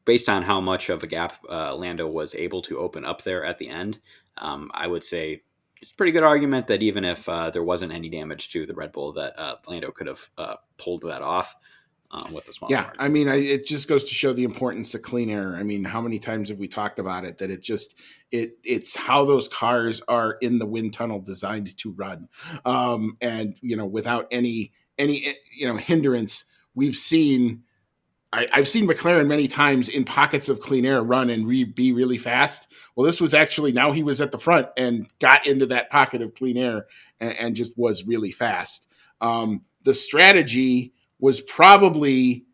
based on how much of a gap Lando was able to open up there at the end, I would say it's a pretty good argument that even if there wasn't any damage to the Red Bull, that Lando could have pulled that off with a small margin. I mean, it just goes to show the importance of clean air. I mean, how many times have we talked about it, that it's how those cars are in the wind tunnel designed to run. And, without any hindrance, I've seen McLaren many times in pockets of clean air run and be really fast. Well, this was actually, now he was at the front and got into that pocket of clean air and just was really fast. the strategy was probably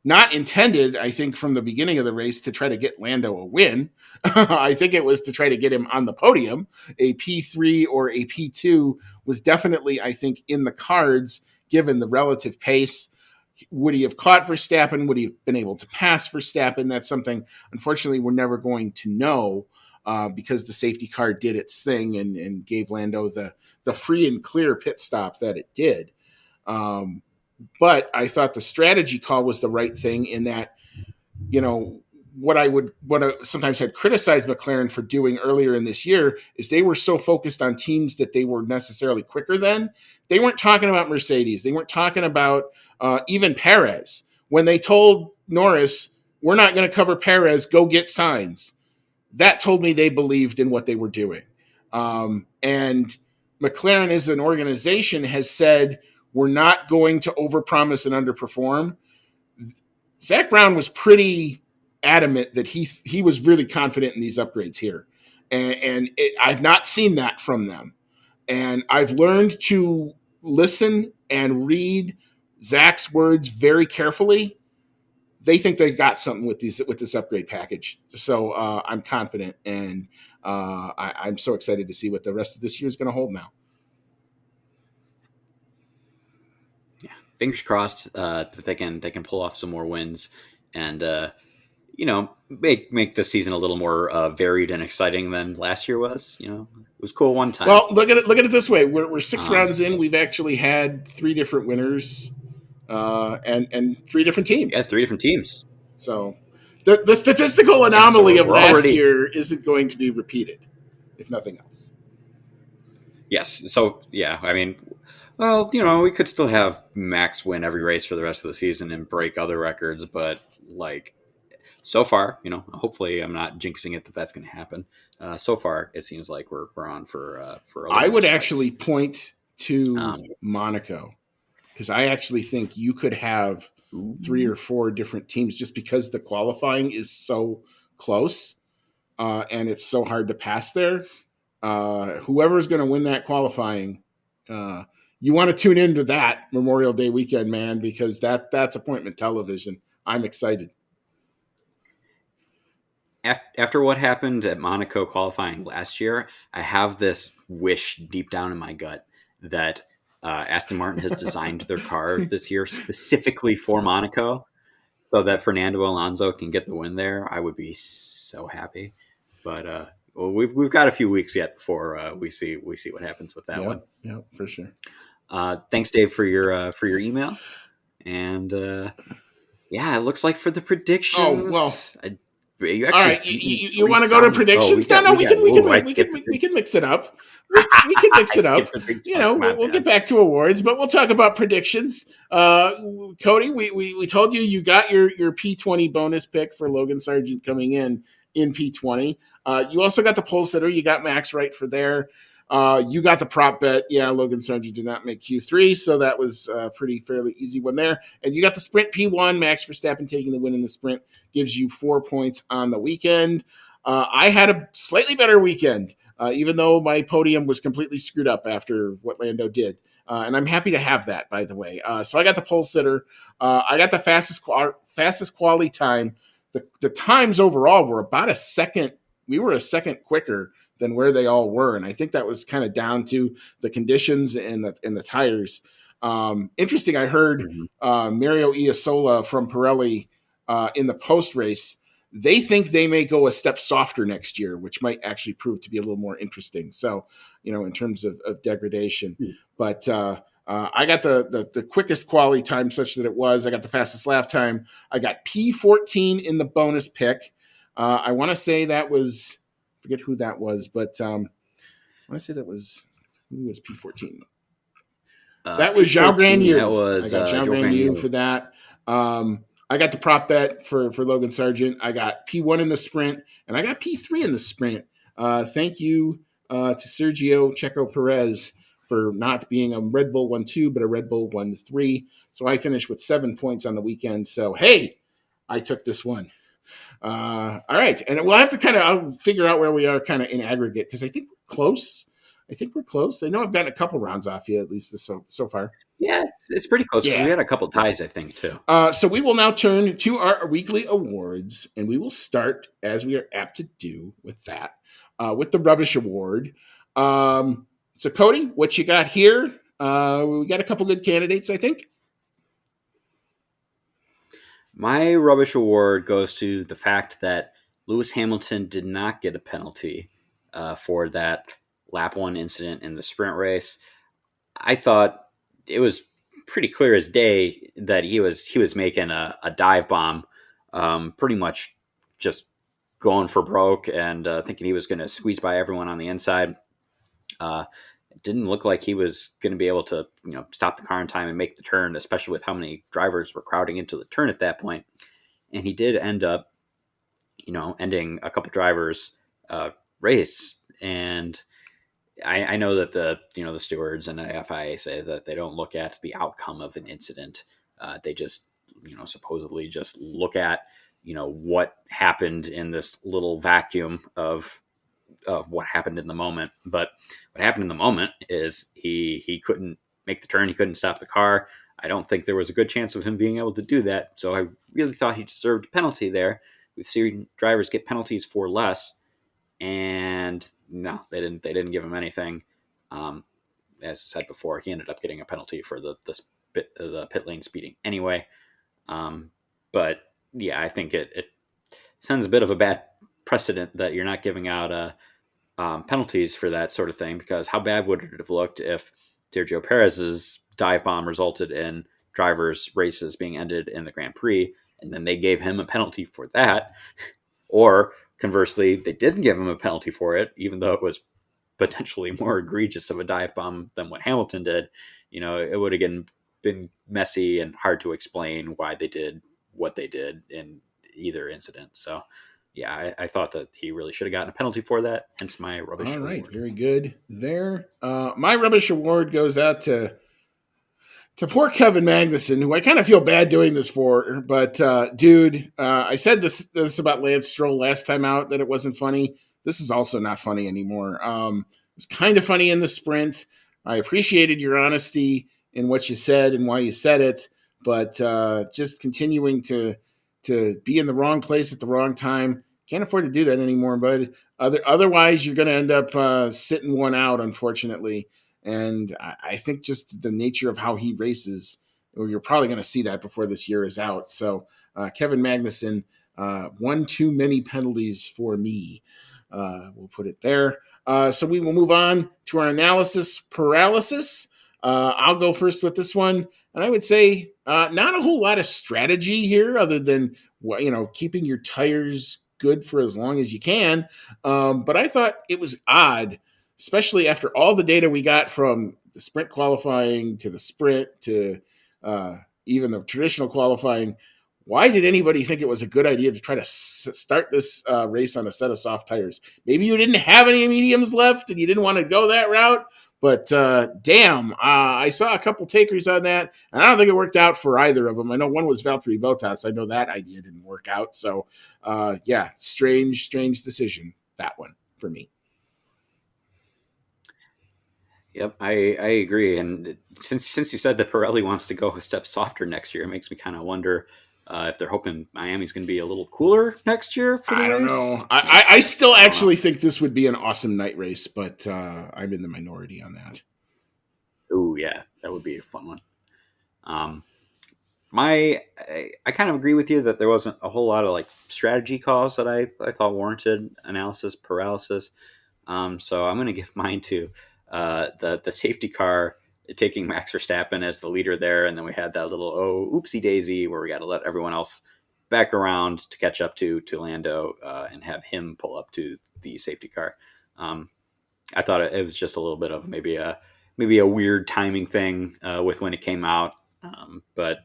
not intended, I think, from the beginning of the race to try to get Lando a win. I think it was to try to get him on the podium. A P3 or a P2 was definitely, I think, in the cards given the relative pace. Would he have caught Verstappen? Would he have been able to pass Verstappen? That's something, unfortunately, we're never going to know because the safety car did its thing and gave Lando the free and clear pit stop that it did. But I thought the strategy call was the right thing in that, what I sometimes had criticized McLaren for doing earlier in this year is they were so focused on teams that they were necessarily quicker than. They weren't talking about Mercedes. They weren't talking about even Perez. When they told Norris, we're not going to cover Perez, go get Sainz, that told me they believed in what they were doing. And McLaren as an organization has said, we're not going to overpromise and underperform. Zach Brown was pretty adamant that he was really confident in these upgrades here. And I've not seen that from them. And I've learned to listen and read Zach's words very carefully. They think they got something with this upgrade package. So I'm confident, and I'm so excited to see what the rest of this year is going to hold now. Fingers crossed that they can pull off some more wins and make this season a little more varied and exciting than last year was. It was cool one time. Well, look at it this way: we're 6 rounds in. We've actually had 3 different winners and 3 different teams. Yeah, 3 different teams. So the statistical anomaly of last year isn't going to be repeated, if nothing else. Yes. So yeah, I mean. Well, we could still have Max win every race for the rest of the season and break other records, but so far, hopefully I'm not jinxing it that's going to happen. So far, it seems like we're on for a I would actually point to Monaco because I actually think you could have 3 or 4 different teams just because the qualifying is so close and it's so hard to pass there. Whoever's going to win that qualifying. You want to tune into that Memorial Day weekend, man, because that's appointment television. I'm excited. After what happened at Monaco qualifying last year, I have this wish deep down in my gut that Aston Martin has designed their car this year specifically for Monaco so that Fernando Alonso can get the win there. I would be so happy. But we've got a few weeks yet before we see what happens with that one. Yeah, for sure. Thanks, Dave, for your email, and it looks like for the predictions. Oh well, you all right. You want to go to predictions? We can mix it up. We can mix it up. We'll get back to awards, but we'll talk about predictions. Cody, we told you got your P20 bonus pick for Logan Sargent coming in P20. You also got the pole sitter. You got Max right for there. You got the prop bet. Yeah, Logan Sargent did not make Q3, so that was a fairly easy one there. And you got the sprint P1. Max Verstappen taking the win in the sprint gives you 4 points on the weekend. I had a slightly better weekend, even though my podium was completely screwed up after what Lando did. And I'm happy to have that, by the way. So I got the pole sitter. I got the fastest quality time. The times overall were about a second. We were a second quicker than where they all were. And I think that was kind of down to the conditions and the tires. Interesting. I heard Mario Iasola from Pirelli in the post race. They think they may go a step softer next year, which might actually prove to be a little more interesting. So, in terms of degradation, but I got the quickest quality time such that it was. I got the fastest lap time. I got P14 in the bonus pick. I want to say that was, forget who that was, but I want to say that was, who was P14? That was Zhao Guanyu. That was I got Zhao Guanyu for that. I got the prop bet for Logan Sargent. I got P1 in the sprint, and I got P3 in the sprint. Thank you to Sergio Checo Perez for not being a Red Bull 1-2, but a Red Bull 1-3. So I finished with 7 points on the weekend. So, hey, I took this one. All right. And we'll have to I'll figure out where we are kind of in aggregate because I think we're close. I know I've gotten a couple rounds off you at least so far. Yeah, it's pretty close because we Yeah. had a couple ties, I think, too. So we will now turn to our weekly awards, and we will start, as we are apt to do with that, with the Rubbish Award. So, Cody, what you got here? We got a couple good candidates, I think. My rubbish award goes to the fact that Lewis Hamilton did not get a penalty for that lap one incident in the sprint race. I thought it was pretty clear as day that he was making a dive bomb, pretty much just going for broke and thinking he was going to squeeze by everyone on the inside. It didn't look like he was going to be able to stop the car in time and make the turn, especially with how many drivers were crowding into the turn at that point. And he did end up ending a couple drivers race. And I know that the stewards and the FIA say that they don't look at the outcome of an incident. They just supposedly just look at what happened in this little vacuum of what happened in the moment. But what happened in the moment is he couldn't make the turn. He couldn't stop the car. I don't think there was a good chance of him being able to do that. So I really thought he deserved a penalty there. We've seen drivers get penalties for less, and no, they didn't. They didn't give him anything. As I said before, he ended up getting a penalty for the pit lane speeding anyway. But yeah, I think it sends a bit of a bad precedent that you're not giving out penalties for that sort of thing, because how bad would it have looked if Sergio Perez's dive bomb resulted in drivers' races being ended in the Grand Prix, and then they gave him a penalty for that, or conversely, they didn't give him a penalty for it, even though it was potentially more egregious of a dive bomb than what Hamilton did. It would have been messy and hard to explain why they did what they did in either incident. So yeah, I thought that he really should have gotten a penalty for that. Hence my rubbish All right, award. very good there. My Rubbish Award goes out to poor Kevin Magnuson, who I kind of feel bad doing this for. But, dude, I said this about Lance Stroll last time out, that it wasn't funny. This is also not funny anymore. It's kind of funny in the sprint. I appreciated your honesty in what you said and why you said it. But just continuing to be in the wrong place at the wrong time, can't afford to do that anymore, bud. Otherwise, you're going to end up sitting one out, unfortunately. And I think just the nature of how he races, you're probably going to see that before this year is out. So Kevin Magnuson, one too many penalties for me. We'll put it there. So we will move on to our analysis paralysis. I'll go first with this one. And I would say not a whole lot of strategy here other than, keeping your tires good for as long as you can. But I thought it was odd, especially after all the data we got from the sprint qualifying to the sprint to even the traditional qualifying. Why did anybody think it was a good idea to try to start this race on a set of soft tires? Maybe you didn't have any mediums left and you didn't want to go that route. But damn, I saw a couple takers on that, and I don't think it worked out for either of them. I know one was Valtteri Bottas. I know that idea didn't work out. So, yeah, strange decision, that one for me. Yep, I agree. And since you said that Pirelli wants to go a step softer next year, it makes me kind of wonder if they're hoping Miami's going to be a little cooler next year for the race. I don't know. I still actually think this would be an awesome night race, but I'm in the minority on that. Oh yeah, that would be a fun one. I kind of agree with you that there wasn't a whole lot of strategy calls that I thought warranted analysis paralysis. So I'm going to give mine to the safety car taking Max Verstappen as the leader there, and then we had that little oopsie daisy where we got to let everyone else back around to catch up to Lando and have him pull up to the safety car. I thought it was just a little bit of maybe a weird timing thing with when it came out, but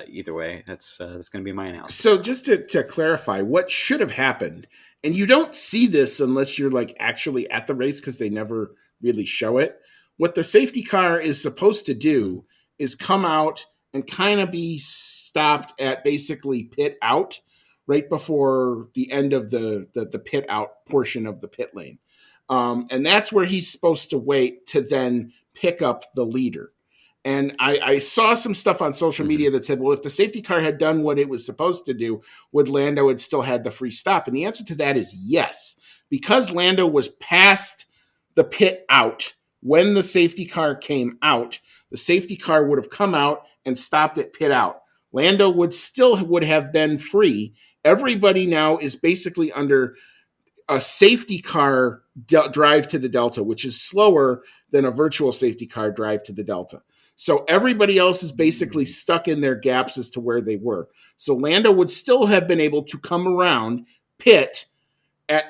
either way, that's going to be my analysis. So just to clarify, what should have happened, and you don't see this unless you're actually at the race because they never really show it. What the safety car is supposed to do is come out and kind of be stopped at basically pit out right before the end of the pit out portion of the pit lane. And that's where he's supposed to wait to then pick up the leader. And I saw some stuff on social media that said, well, if the safety car had done what it was supposed to do, would Lando had still had the free stop? And the answer to that is yes, because Lando was past the pit out when the safety car came out. The safety car would have come out and stopped at pit out. Lando would have been free. Everybody now is basically under a safety car drive to the Delta, which is slower than a virtual safety car drive to the Delta. So everybody else is basically stuck in their gaps as to where they were. So Lando would still have been able to come around, pit.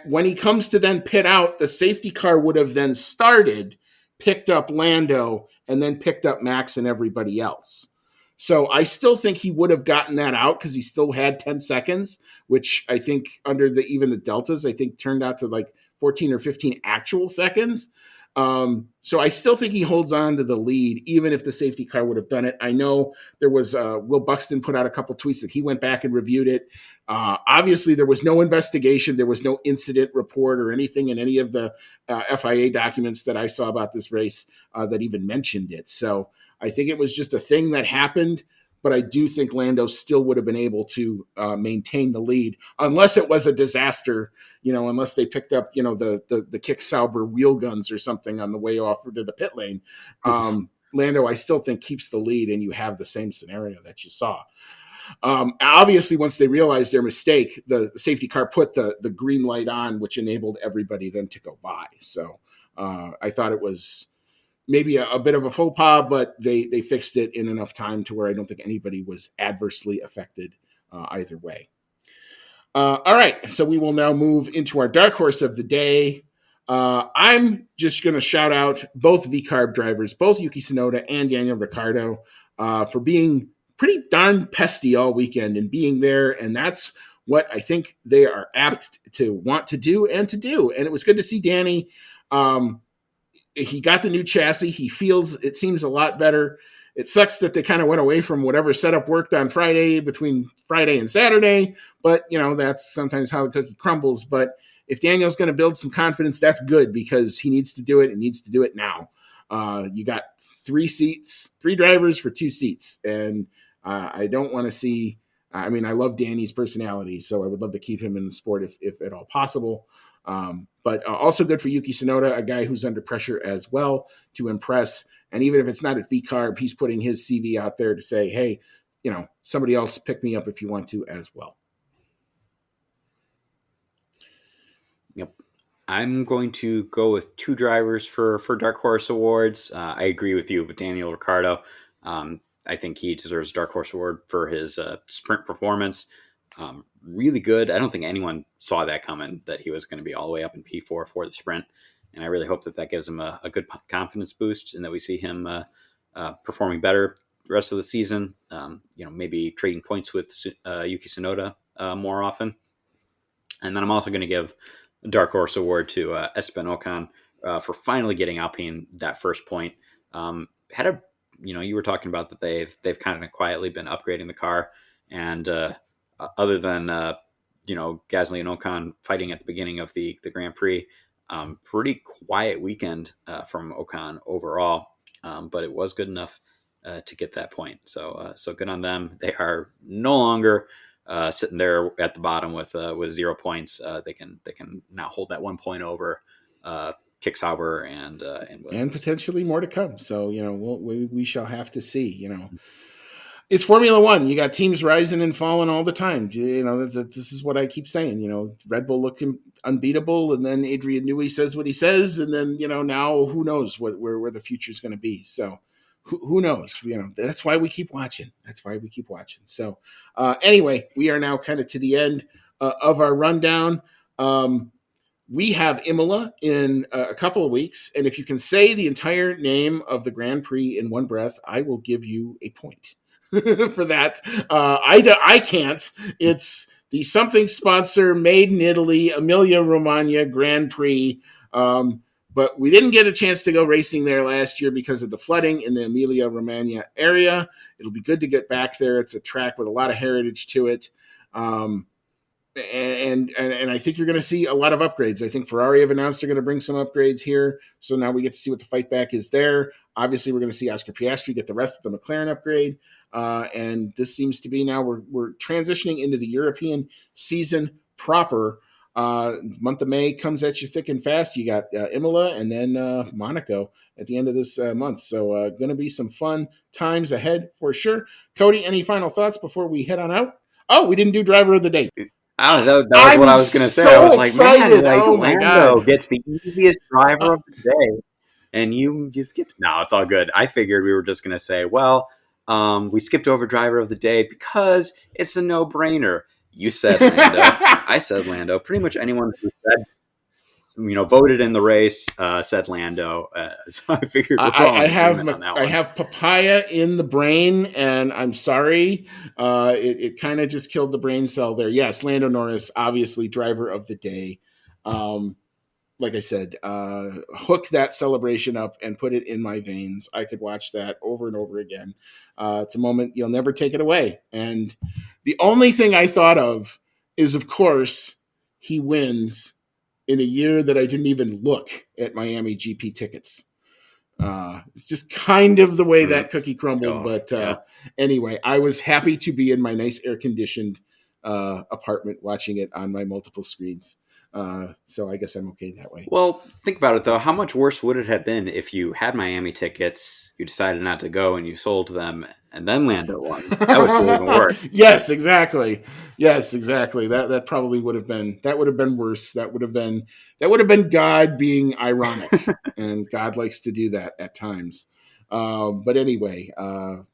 When he comes to then pit out, the safety car would have then started, picked up Lando, and then picked up Max and everybody else. So I still think he would have gotten that out because he still had 10 seconds, which I think under even the Deltas, I think turned out to like 14 or 15 actual seconds. So I still think he holds on to the lead, even if the safety car would have done it. I know there was Will Buxton put out a couple tweets that he went back and reviewed it. Obviously, there was no investigation. There was no incident report or anything in any of the FIA documents that I saw about this race that even mentioned it. So I think it was just a thing that happened, but I do think Lando still would have been able to maintain the lead unless it was a disaster, unless they picked up, the Kick Sauber wheel guns or something on the way off to the pit lane. Lando, I still think, keeps the lead, and you have the same scenario that you saw. Obviously, once they realized their mistake, the safety car put the green light on, which enabled everybody then to go by. So I thought it was maybe a bit of a faux pas, but they fixed it in enough time to where I don't think anybody was adversely affected either way. All right, so we will now move into our dark horse of the day. I'm just going to shout out both VCARB drivers, both Yuki Tsunoda and Daniel Ricciardo, for being pretty darn pesty all weekend and being there, and that's what I think they are apt to want to do and to do. And it was good to see Danny. He got the new chassis. He feels, it seems, a lot better. It sucks that they kind of went away from whatever setup worked on Friday between Friday and Saturday, but that's sometimes how the cookie crumbles. But if Daniel's going to build some confidence, that's good because he needs to do it and needs to do it now. You got 3 drivers for 2 seats. And I don't want to see, I love Danny's personality, so I would love to keep him in the sport if at all possible. But also good for Yuki Tsunoda, a guy who's under pressure as well to impress. And even if it's not at VCARB, he's putting his CV out there to say, hey, somebody else pick me up if you want to as well. Yep. I'm going to go with 2 drivers for Dark Horse Awards. I agree with you with Daniel Ricciardo. I think he deserves a Dark Horse Award for his sprint performance. Really good. I don't think anyone saw that coming, that he was going to be all the way up in P4 for the sprint. And I really hope that gives him a good confidence boost and that we see him performing better the rest of the season. Maybe trading points with Yuki Tsunoda more often. And then I'm also going to give a Dark Horse Award to Esteban Ocon for finally getting Alpine that first point. You were talking about that they've kind of quietly been upgrading the car, and other than Gasly and Ocon fighting at the beginning of the Grand Prix, pretty quiet weekend from Ocon overall, but it was good enough to get that point. So good on them. They are no longer sitting there at the bottom with 0 points. They can now hold that 1 point over Kick Sauber and potentially more to come. So we shall have to see. It's Formula One. You got teams rising and falling all the time. This is what I keep saying. Red Bull looked unbeatable, and then Adrian Newey says what he says, and then now who knows where the future is going to be. So who knows? That's why we keep watching. So anyway, we are now kind of to the end of our rundown. We have Imola in a couple of weeks, and if you can say the entire name of the Grand Prix in one breath, I will give you a point for that. I can't. It's the something sponsor made in Italy, Emilia-Romagna Grand Prix. But we didn't get a chance to go racing there last year because of the flooding in the Emilia-Romagna area. It'll be good to get back there. It's a track with a lot of heritage to it. and I think you're going to see a lot of upgrades. I think Ferrari have announced they're going to bring some upgrades here. So now we get to see what the fight back is there. Obviously, we're going to see Oscar Piastri get the rest of the McLaren upgrade. And this seems to be now we're transitioning into the European season proper. Month of May comes at you thick and fast. You got Imola and then Monaco at the end of this month. So going to be some fun times ahead for sure. Cody, any final thoughts before we head on out? Oh, we didn't do driver of the day. That was what I was going to say. So I was like, excited. man, Oh my Lando God. gets the easiest driver of the day, and you skipped. No, it's all good. I figured we were just going to say, well, we skipped over driver of the day because it's a no-brainer. You said Lando. I said Lando. Pretty much anyone who said, voted in the race said Lando. So I figured we're all in agreement on that one. I have papaya in the brain, and I'm sorry. It kind of just killed the brain cell there. Yes, Lando Norris, obviously driver of the day. Like I said, hook that celebration up and put it in my veins. I could watch that over and over again. It's a moment you'll never take it away. And the only thing I thought of is, of course, he wins in a year that I didn't even look at Miami GP tickets. It's just kind of the way that cookie crumbled. Anyway, I was happy to be in my nice air-conditioned apartment watching it on my multiple screens. So I guess I'm okay that way. Well, think about it, though. How much worse would it have been if you had Miami tickets, you decided not to go, and you sold them, and then Lando won? That would feel even worse. Yes, exactly. That probably would have been worse. That would have been God being ironic, and God likes to do that at times. But anyway,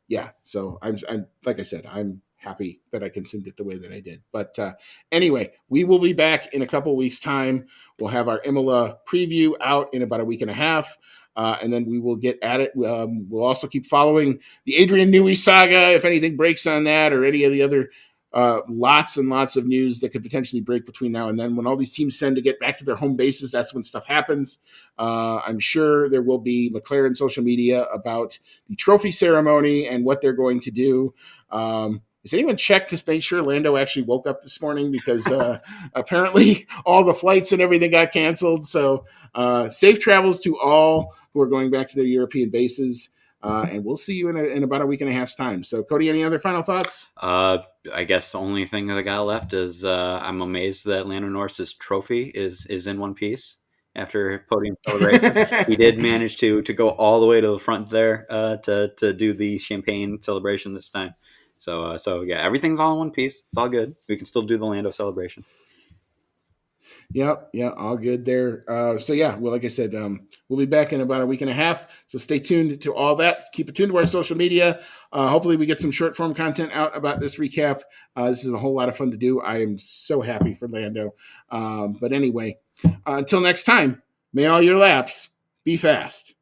yeah. So I'm like I said, I'm happy that I consumed it the way that I did. But anyway, we will be back in a couple weeks' time. We'll have our Imola preview out in about a week and a half. And then we will get at it. We'll also keep following the Adrian Newey saga. If anything breaks on that or any of the other lots and lots of news that could potentially break between now and then. When all these teams send to get back to their home bases, that's when stuff happens. I'm sure there will be McLaren social media about the trophy ceremony and what they're going to do. Has anyone checked to make sure Lando actually woke up this morning? Because apparently all the flights and everything got canceled. So safe travels to all who are going back to their European bases. And we'll see you in about a week and a half's time. So, Cody, any other final thoughts? I guess the only thing that I got left is I'm amazed that Lando Norris's trophy is in one piece after podium celebration. He did manage to go all the way to the front there to do the champagne celebration this time. So yeah, everything's all in one piece. It's all good. We can still do the Lando celebration. Yep. Yeah. All good there. So yeah, well, like I said, we'll be back in about a week and a half. So stay tuned to all that. Keep it tuned to our social media. Hopefully we get some short form content out about this recap. This is a whole lot of fun to do. I am so happy for Lando. But anyway, until next time, may all your laps be fast.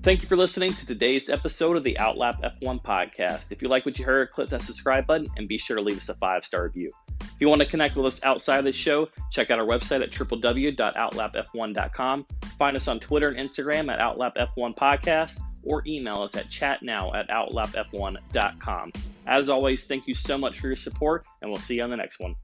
Thank you for listening to today's episode of the Outlap F1 podcast. If you like what you heard, click that subscribe button and be sure to leave us a 5-star review. If you want to connect with us outside of the show, check out our website at www.outlapf1.com. Find us on Twitter and Instagram at OutlapF1 Podcast, or email us at chatnow@outlapf1.com. As always, thank you so much for your support, and we'll see you on the next one.